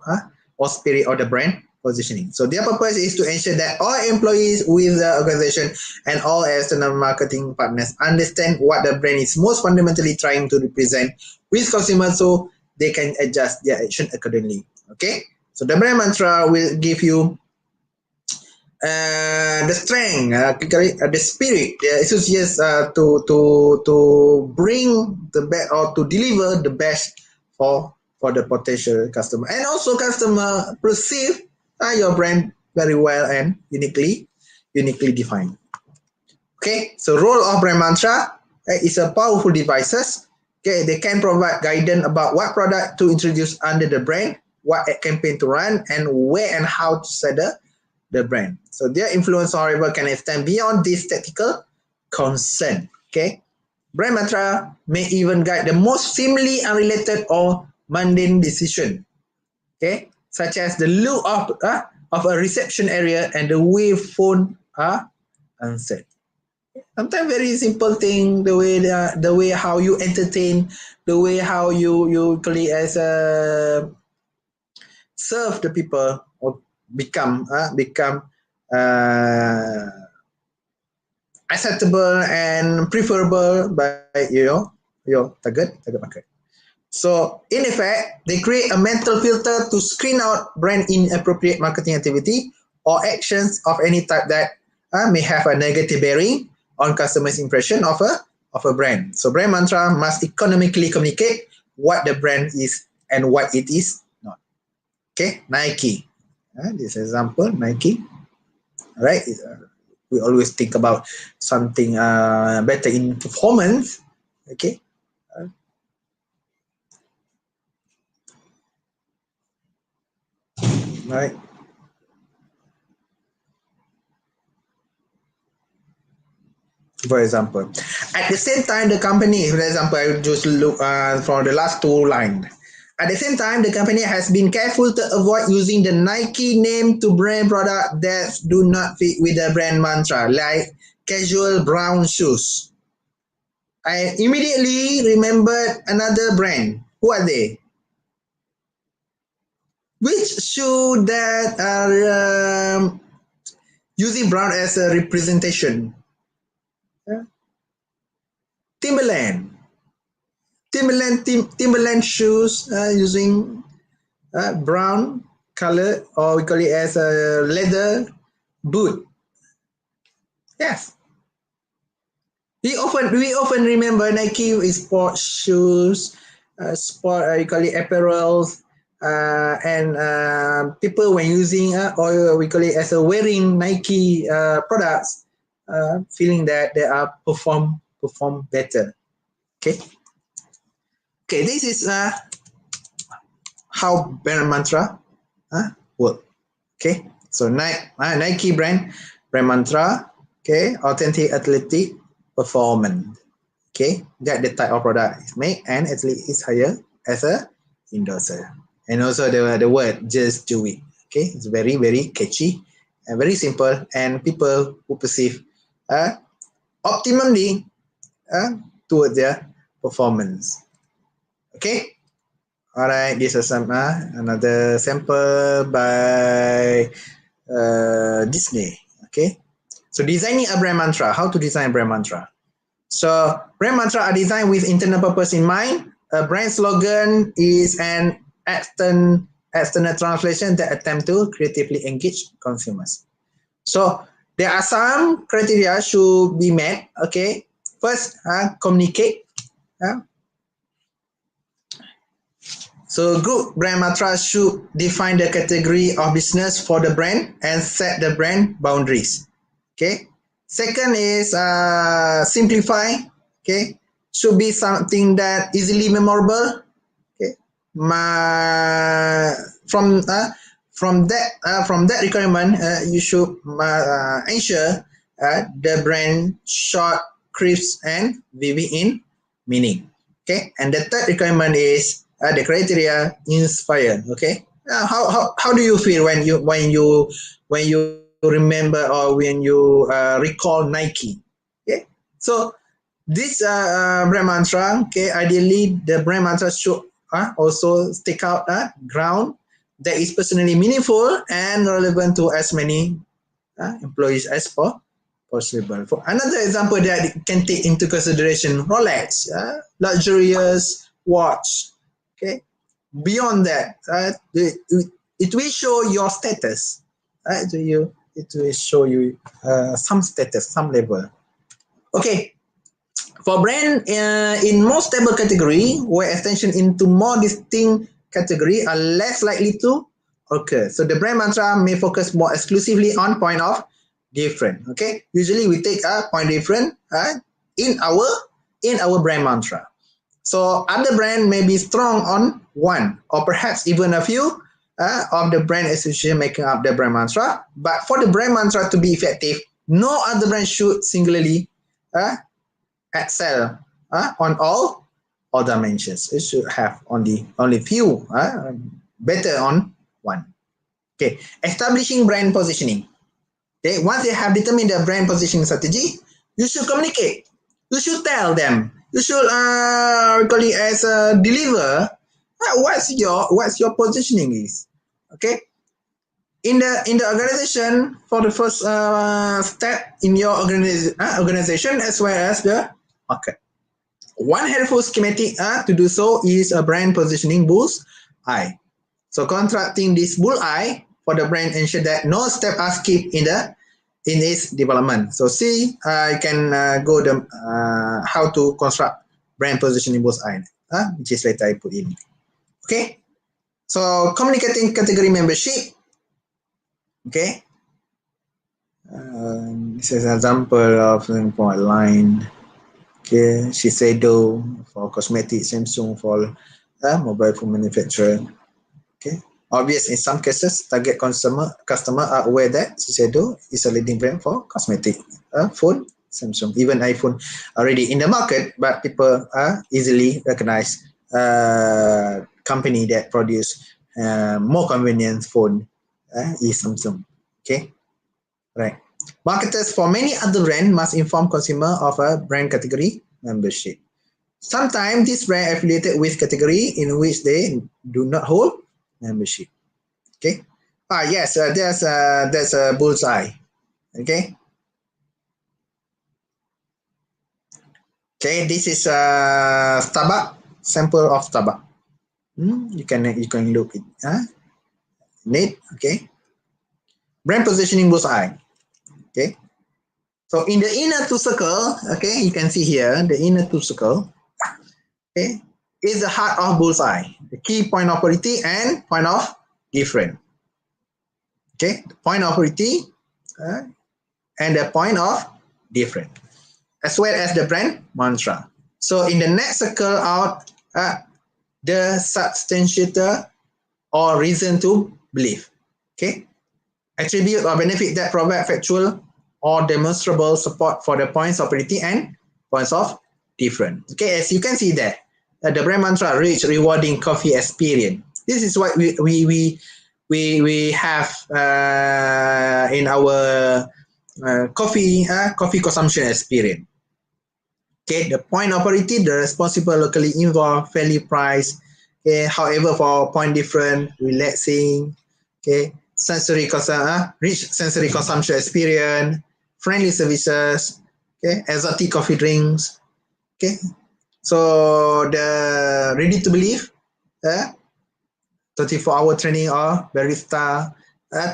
or spirit of the brand positioning. So their purpose is to ensure that all employees with the organization and all external marketing partners understand what the brand is most fundamentally trying to represent with consumers so they can adjust their action accordingly. Okay, so the brand mantra will give you the strength, the spirit, the enthusiasm to bring the best or to deliver the best for the potential customer, and also customer perceive your brand very well and uniquely defined. Okay, so role of brand mantra is a powerful devices. Okay, they can provide guidance about what product to introduce under the brand, what campaign to run, and where and how to set the brand. So their influence, however, can extend beyond this tactical concern. Okay, brand mantra may even guide the most seemingly unrelated or mundane decision. Okay, such as the look of a reception area and the way phone are answered. Sometimes very simple thing, the way how you entertain, the way how you call it as a serve the people or become uh, acceptable and preferable by your target market. So in effect, they create a mental filter to screen out brand inappropriate marketing activity or actions of any type that may have a negative bearing on customers' impression of a of a brand. So brand mantra must economically communicate what the brand is and what it is not. Okay, Nike. This example, Nike. Right? We always think about something better in performance. Okay. Right. For example, at the same time, the company, for example, I will just look from the last two lines. At the same time, the company has been careful to avoid using the Nike name to brand products that do not fit with the brand mantra, like casual brown shoes. I immediately remembered another brand. Who are they? Which shoe that are using brown as a representation? Yeah. Timberland. Timberland shoes using brown color, or we call it as a leather boot. Yes. We often remember Nike is sport shoes, sport you call it apparels, and people when using or we call it as a wearing Nike products, feeling that they are perform better. Okay. Okay. This is how brand mantra work. Okay. So Nike brand mantra. Okay. Authentic athletic performance. Okay, that the type of product is made and athlete is hired as a endorser. And also the word just do it. Okay, it's very, very catchy and very simple, and people who perceive optimally towards their performance. Okay, all right, this is some another sample by Disney. Okay, so designing a brand mantra. How to design a brand mantra? So brand mantra are designed with internal purpose in mind. A brand slogan is an external translation that attempt to creatively engage consumers. So there are some criteria should be met. Okay, first communicate. So group brand mantra should define the category of business for the brand and set the brand boundaries. Okay. Second is simplify. Okay, should be something that easily memorable. Okay, from that requirement, you should ensure the brand short, crisp, and vivid in meaning. Okay, and the third requirement is the criteria inspire. Okay, how do you feel when you remember or when you recall Nike? Okay, so this brand mantra, okay, ideally the brand mantra should also stick out ground that is personally meaningful and relevant to as many employees as possible. For another example that can take into consideration, Rolex, luxurious watch. Okay, beyond that, it will show your status. It will show you some status, some level. Okay, for brand in more stable category, where extension into more distinct category are less likely to occur. So the brand mantra may focus more exclusively on point of different. Okay, usually we take a point different in our brand mantra. So other brand may be strong on one or perhaps even a few of the brand association making up the brand mantra. But for the brand mantra to be effective, no other brand should singularly excel on all dimensions. It should have only few better on one. Okay, establishing brand positioning. Okay, once they have determined the brand positioning strategy, you should communicate. You should tell them. You should call it as deliver what's your positioning is. Okay, in the organization, for the first step in your organization as well as the market. One helpful schematic to do so is a brand positioning bullseye. So constructing this bullseye for the brand ensure that no step are skipped in the in its development. So see, you can go the how to construct brand positioning bullseye, which is later I put in. Okay, so communicating category membership. Okay, this is an example of an line. Okay, Shiseido for cosmetic, Samsung for mobile phone manufacturer. Okay, obvious in some cases, target customer are aware that Shiseido is a leading brand for cosmetic phone, Samsung, even iPhone already in the market, but people easily recognize company that produce more convenient phone is Samsung. Okay, right. Marketers for many other brands must inform consumer of a brand category membership. Sometimes this brand affiliated with category in which they do not hold membership. Okay. Yes, there's a bullseye. Okay. Okay, this is a Starbucks sample of Starbucks. You can look it. Neat. Okay. Brand positioning bullseye. Okay. So in the inner two circle, okay, you can see here the inner two circle. Okay, is the heart of bullseye, the key point of quality and point of difference. Okay, the point of quality and the point of difference, as well as the brand mantra. So in the next circle out, the substantiator or reason to believe. Okay, attribute or benefit that provide factual or demonstrable support for the points of quality and points of difference. Okay, as you can see there, the brand mantra rich, rewarding coffee experience. This is what we have in our coffee consumption experience. Okay, the point of quality, the responsible, locally involved, fairly priced. Okay, however, for point different, relaxing. Okay, rich sensory consumption experience, friendly services. Okay, exotic coffee drinks. Okay, so the ready to believe, 24-hour training or barista,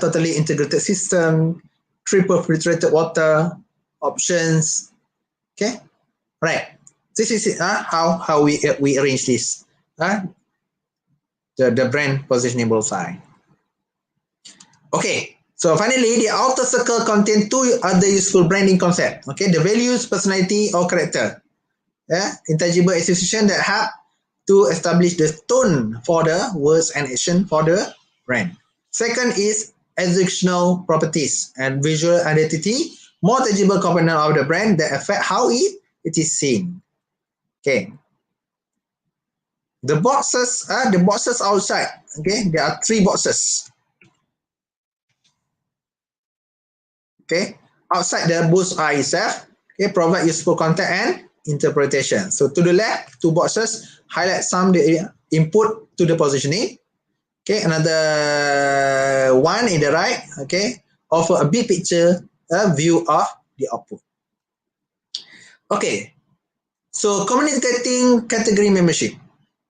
totally integrated system, triple filtrated water options. Okay, right. This is how we arrange this. The brand positioning bullseye. Okay, so finally, the outer circle contains two other useful branding concepts. Okay, the values, personality, or character. Intangible association that help to establish the tone for the words and action for the brand. Second is executional properties and visual identity, more tangible component of the brand that affect how it is seen. Okay. The boxes outside. Okay, there are three boxes. Okay, outside the bullseye itself, okay, provide useful content and interpretation. So to the left, two boxes highlight some the input to the positioning. Okay, another one in the right, okay, offer a big picture, a view of the output. Okay, so communicating category membership.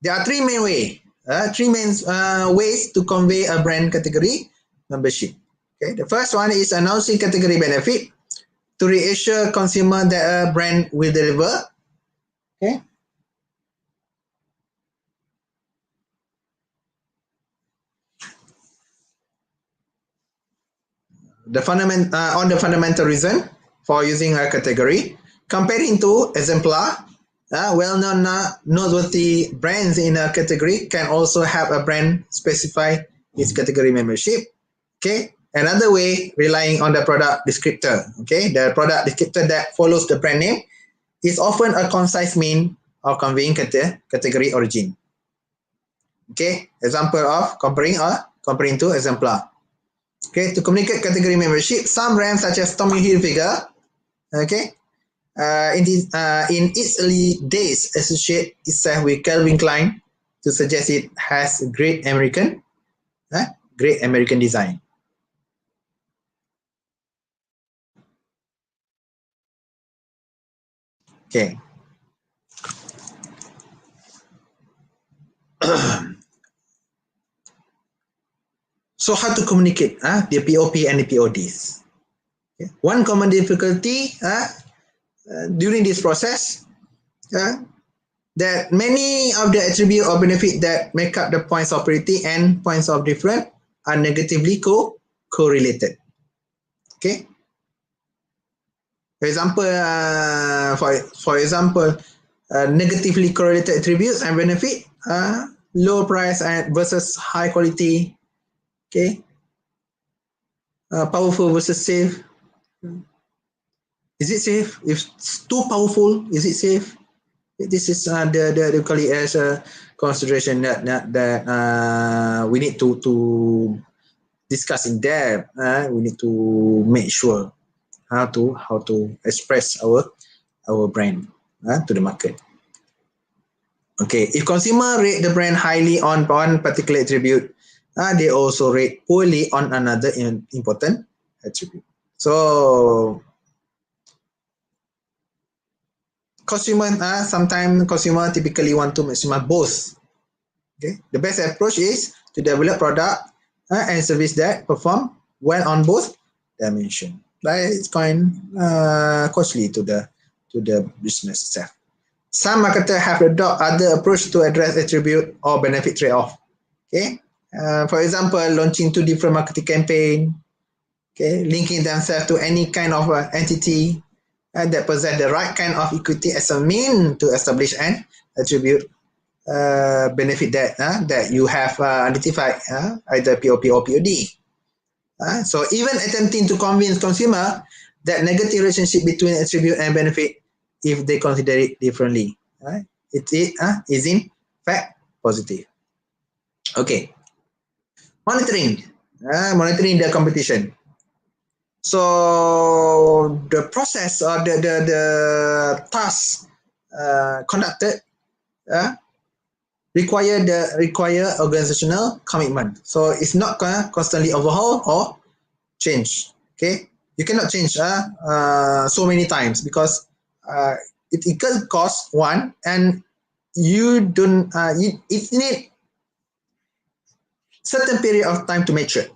There are three main ways to convey a brand category membership. Okay, the first one is announcing category benefit to reassure consumer that a brand will deliver. Okay. On the fundamental reason for using a category, comparing to exemplar, well-known noteworthy brands in a category can also have a brand specify its category membership. Okay. Another way, relying on the product descriptor. Okay, the product descriptor that follows the brand name is often a concise mean of conveying category origin. Okay, example of comparing to exemplar. Okay, to communicate category membership, some brands such as Tommy Hilfiger, okay, in its early days associate itself with Calvin Klein to suggest it has great American design. Okay. So how to communicate the POP and the PODs? Okay. One common difficulty during this process that many of the attribute or benefit that make up the points of priority and points of difference are negatively correlated. Okay. For example, for example, negatively correlated attributes and benefit, low price and versus high quality. Okay. Powerful versus safe. Is it safe? If it's too powerful, is it safe? This is the they call it as a consideration that we need to discuss in depth. We need to make sure how to express our brand to the market. Okay, if consumer rate the brand highly on one particular attribute, they also rate poorly on another important attribute. So sometimes consumer typically want to maximize both. Okay, the best approach is to develop product and service that perform well on both dimensions. But it's quite costly to the business itself. Some marketers have adopted other approach to address attribute or benefit trade-off. Okay, for example, launching two different marketing campaign, okay, linking themselves to any kind of entity that possess the right kind of equity as a mean to establish an attribute benefit that you have identified, either POP or POD. So even attempting to convince consumer that negative relationship between attribute and benefit, if they consider it differently, it is in fact positive. Okay, monitoring the competition. So the process or the task conducted require organizational commitment. So it's not gonna constantly overhaul or change. Okay, you cannot change so many times because it equals cost one, and you don't it need certain period of time to mature.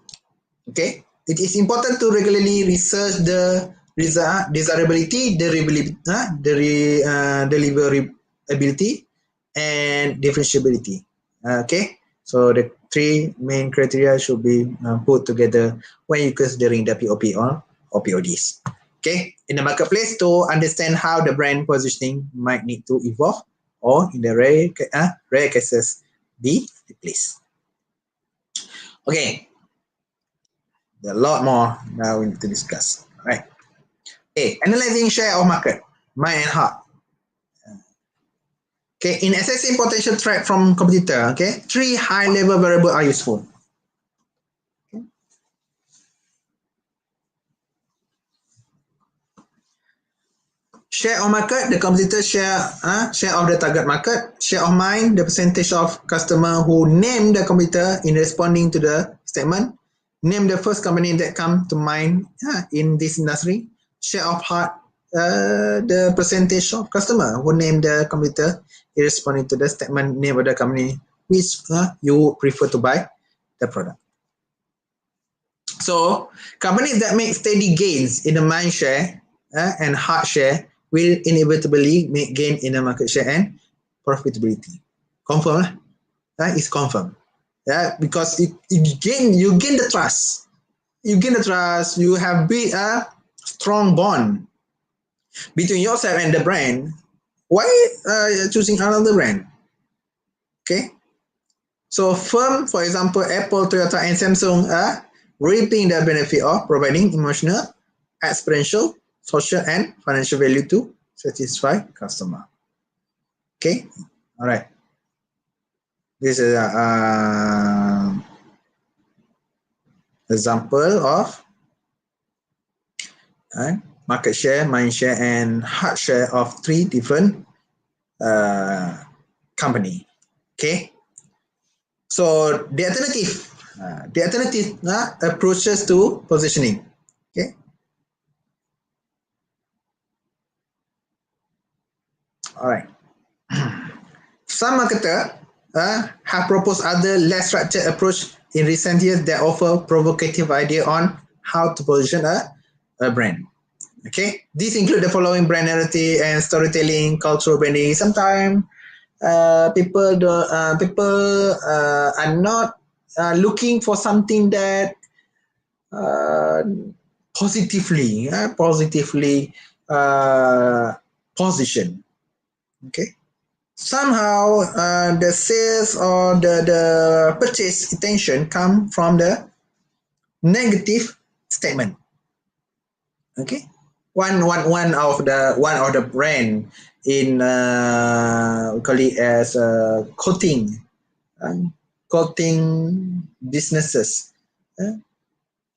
Okay, it is important to regularly research the desirability, deliverability, and differentiability. Okay, so the three main criteria should be put together when you're considering the POP or PODs. Okay, in the marketplace to understand how the brand positioning might need to evolve or in the rare cases be replaced. Okay, there are a lot more now we need to discuss. Right. Okay, analyzing share of market, mind and heart. Okay, in assessing potential threat from competitor, okay, three high-level variables are useful. Okay. Share of market, the competitor share of the target market. Share of mind, the percentage of customer who name the competitor in responding to the statement. Name the first company that come to mind in this industry. Share of heart, the percentage of customer who name the competitor in responding to the statement name of the company which you prefer to buy the product. So companies that make steady gains in the mind share and heart share will inevitably make gain in the market share and profitability. Confirm, it's confirmed. Yeah, because you gain the trust. You gain the trust. You have built a strong bond between yourself and the brand. Why choosing another brand? Okay. So firm, for example, Apple, Toyota, and Samsung are reaping the benefit of providing emotional, experiential, social, and financial value to satisfy customer. Okay. All right. This is an example of market share, mind share, and heart share of three different company. Okay. So the alternative approaches to positioning. Okay. All right. Some marketers have proposed other less structured approach in recent years that offer provocative idea on how to position a a brand. Okay, these include the following: brand narrative and storytelling, cultural branding. Sometimes people are not looking for something that uh, positively uh, position. Okay, somehow the sales or the purchase intention come from the negative statement. Okay, one of the brand in we call it as uh, coating businesses, uh,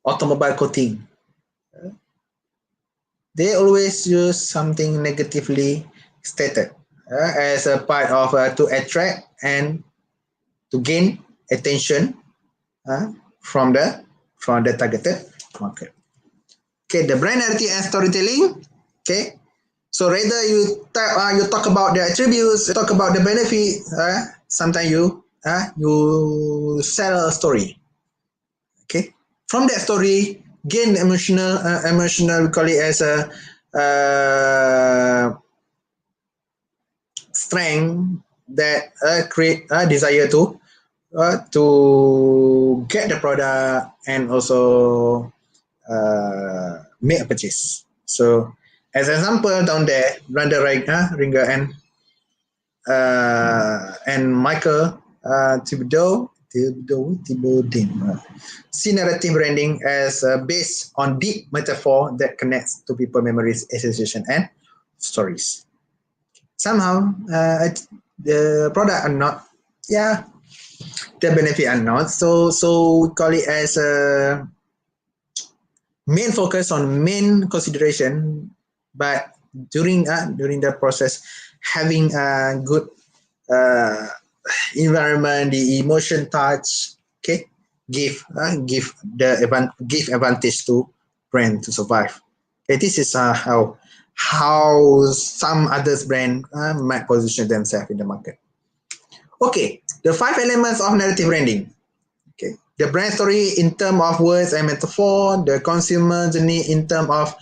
automobile coating. They always use something negatively stated as a part of to attract and to gain attention uh, from the targeted market. Okay, the brand narrative and storytelling. Okay, so rather you talk about the attributes, you talk about the benefit. Sometimes you sell a story. Okay, from that story, gain emotional. We call it as a strength that create a desire to get the product and also make a purchase. So, as an example, down there, Randa Ringer and Michael Thibodeau see narrative branding as based on deep metaphor that connects to people, memories, association, and stories. Somehow, the product are not, yeah, the benefit are not. So we call it as a main focus on main consideration, but during the process, having a good uh, environment, the emotion touch, okay, give advantage to brand to survive. Okay, this is how some others brand might position themselves in the market. Okay, the 5 elements of narrative branding. Okay, the brand story in terms of words and metaphor, the consumer journey in terms of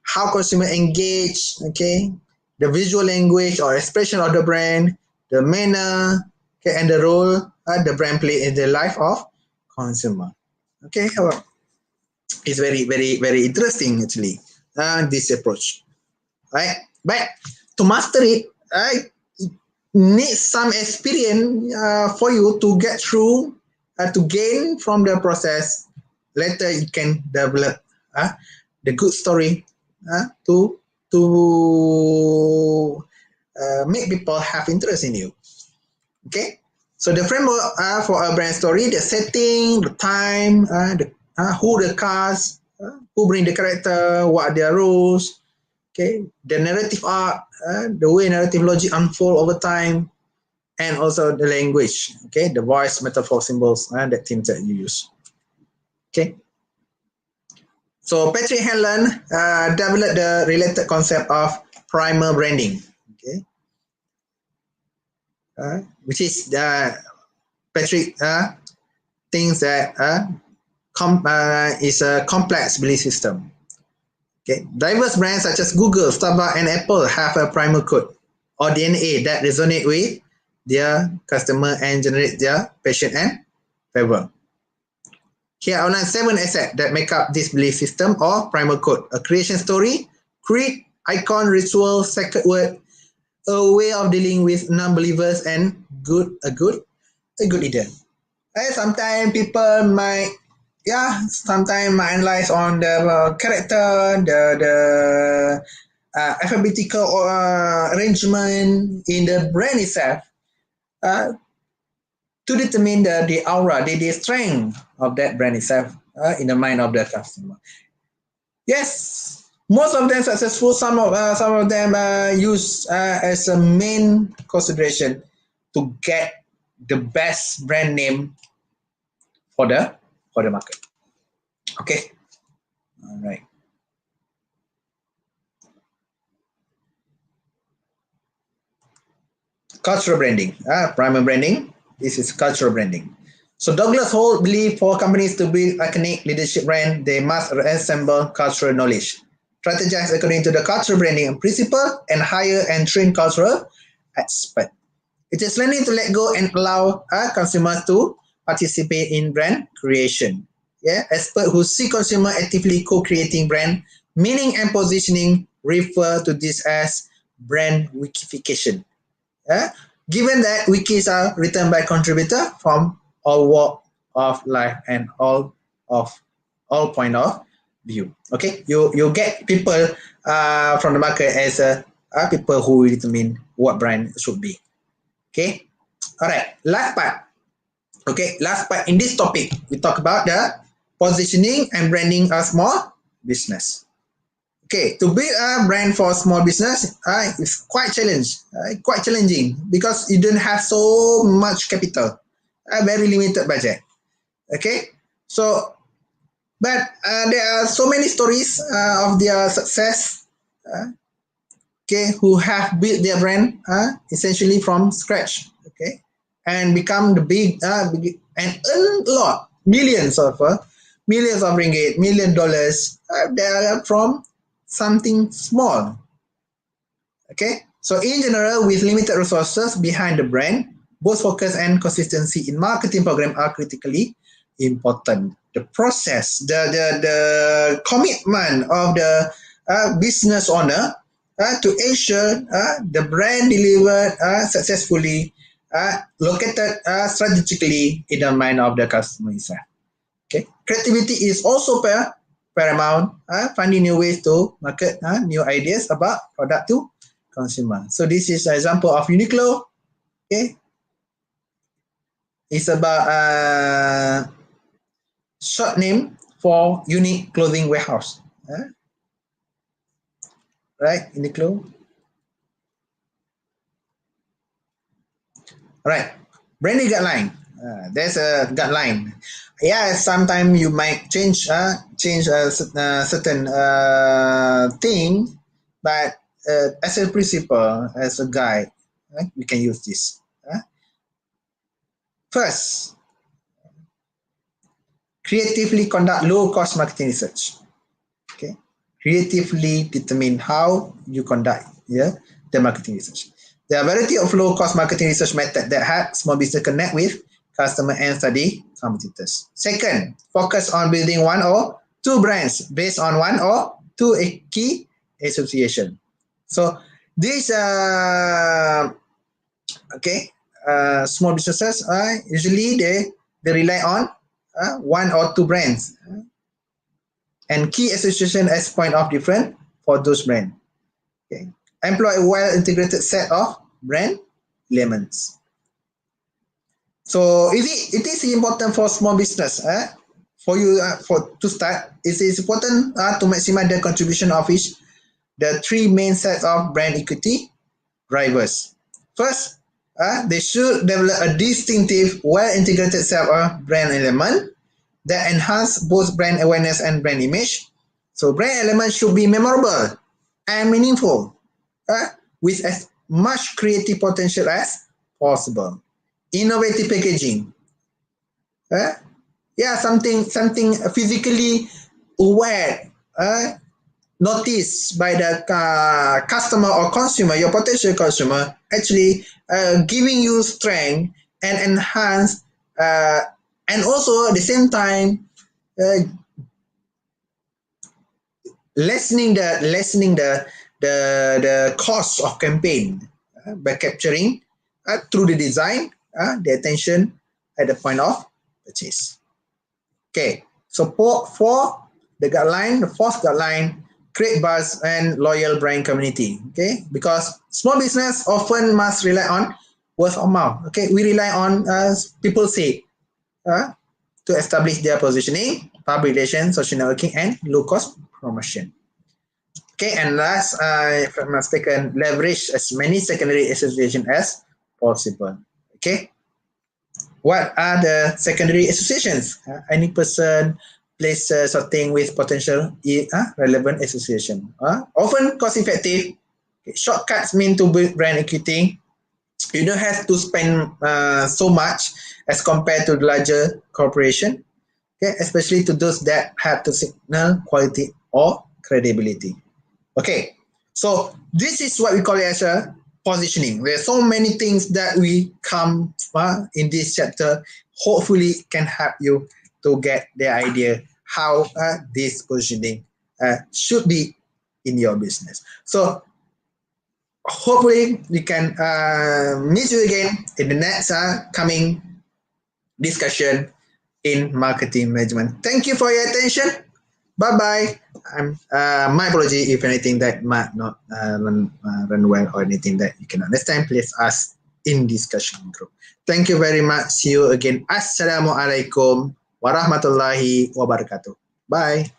how consumer engage, okay, the visual language or expression of the brand, the manner, okay, and the role the brand play in the life of consumer. Okay, it's very interesting actually. This approach, right? But to master it, I need some experience for you to get through to gain from the process. Later you can develop the good story to make people have interest in you. Okay, so the framework for a brand story: the setting, the time, who the cast, who bring the character, what are their roles. Okay, the narrative arc, the way narrative logic unfold over time, and also the language. Okay, the voice, metaphor, symbols, and the themes that you use. Okay, so Patrick Hanlon developed the related concept of primer branding. Okay, which is Patrick thinks that is a complex belief system. Okay, diverse brands such as Google, Starbucks, and Apple have a primer code or DNA that resonate with their customer and generate their passion and favor. Here are outline 7 assets that make up this belief system or primer code: a creation story, creed, icon, ritual, sacred word, a way of dealing with non-believers, and a good leader. Sometimes people might analyze on the character, the alphabetical arrangement in the brand itself uh, to determine the aura, the strength of that brand itself in the mind of the customer. Yes, most of them successful. Some of them use as a main consideration to get the best brand name for the market. Okay, all right. Cultural branding, primer branding. This is cultural branding. So Douglas Holt believed for companies to build iconic leadership brand, they must assemble cultural knowledge. strategize according to the cultural branding and principle, and hire and train cultural expert. It is learning to let go and allow consumers to participate in brand creation. Yeah, expert who see consumer actively co-creating brand meaning and positioning refer to this as brand wikification. Yeah? Given that wikis are written by contributor from all walk of life and all point of view. Okay, you get people from the market as people who determine what brand should be. Okay, all right. Last part. Okay, last part in this topic, we talk about the positioning and branding a small business. Okay, to build a brand for a small business is quite challenging because you don't have so much capital, a very limited budget. Okay, so but there are so many stories of their success. Okay, who have built their brand essentially from scratch. Okay, and become the big and earn a lot, millions of ringgit, $1,000,000. They are from something small. Okay, so in general, with limited resources behind the brand, both focus and consistency in marketing program are critically important. The process, the commitment of the business owner to ensure the brand delivered successfully, located strategically in the mind of the customer itself. Okay, creativity is also paramount. Finding new ways to market new ideas about product to consumer. So this is an example of Uniqlo. Okay, it's about short name for unique clothing warehouse. Right, Uniqlo. Right, branding guideline. There's a guideline. Yeah, sometimes you might change a certain thing, but as a principle, as a guide, right, we can use this. First, creatively conduct low-cost marketing research. Okay, creatively determine how you conduct the marketing research. There are a variety of low-cost marketing research methods that help small business connect with customer and study competitors. Second, focus on building one or two brands based on one or two key association. So these small businesses usually they rely on one or two brands and key association as point of difference for those brands. Okay. Employ a well-integrated set of brand elements. So it is important for small business for you to start. It is important to maximize the contribution of each the three main sets of brand equity drivers. First, they should develop a distinctive, well-integrated set of brand element that enhance both brand awareness and brand image. So brand elements should be memorable and meaningful with as much creative potential as possible. Innovative packaging. Something physically aware, noticed by the customer or consumer, your potential consumer, actually giving you strength and enhance, and also at the same time lessening the cost of campaign by capturing through the design the attention at the point of purchase. Okay, so for the guideline, the fourth guideline, create buzz and loyal brand community. Okay, because small business often must rely on word of mouth. Okay, we rely on people say to establish their positioning, public relations, social networking, and low cost promotion. Okay, and last, if I'm not mistaken, leverage as many secondary associations as possible. Okay, what are the secondary associations? Any person, places, or thing with potential relevant association. Often cost effective. Okay, shortcuts mean to build brand equity. You don't have to spend so much as compared to the larger corporation. Okay, especially to those that have to signal quality or credibility. Okay, so this is what we call it as a positioning. There's so many things that we come in this chapter. Hopefully, can help you to get the idea how this positioning should be in your business. So hopefully we can meet you again in the next coming discussion in marketing management. Thank you for your attention. Bye bye. My apology if anything that might not run well or anything that you can understand. Please ask in discussion group. Thank you very much. See you again. Assalamualaikum warahmatullahi wabarakatuh. Bye.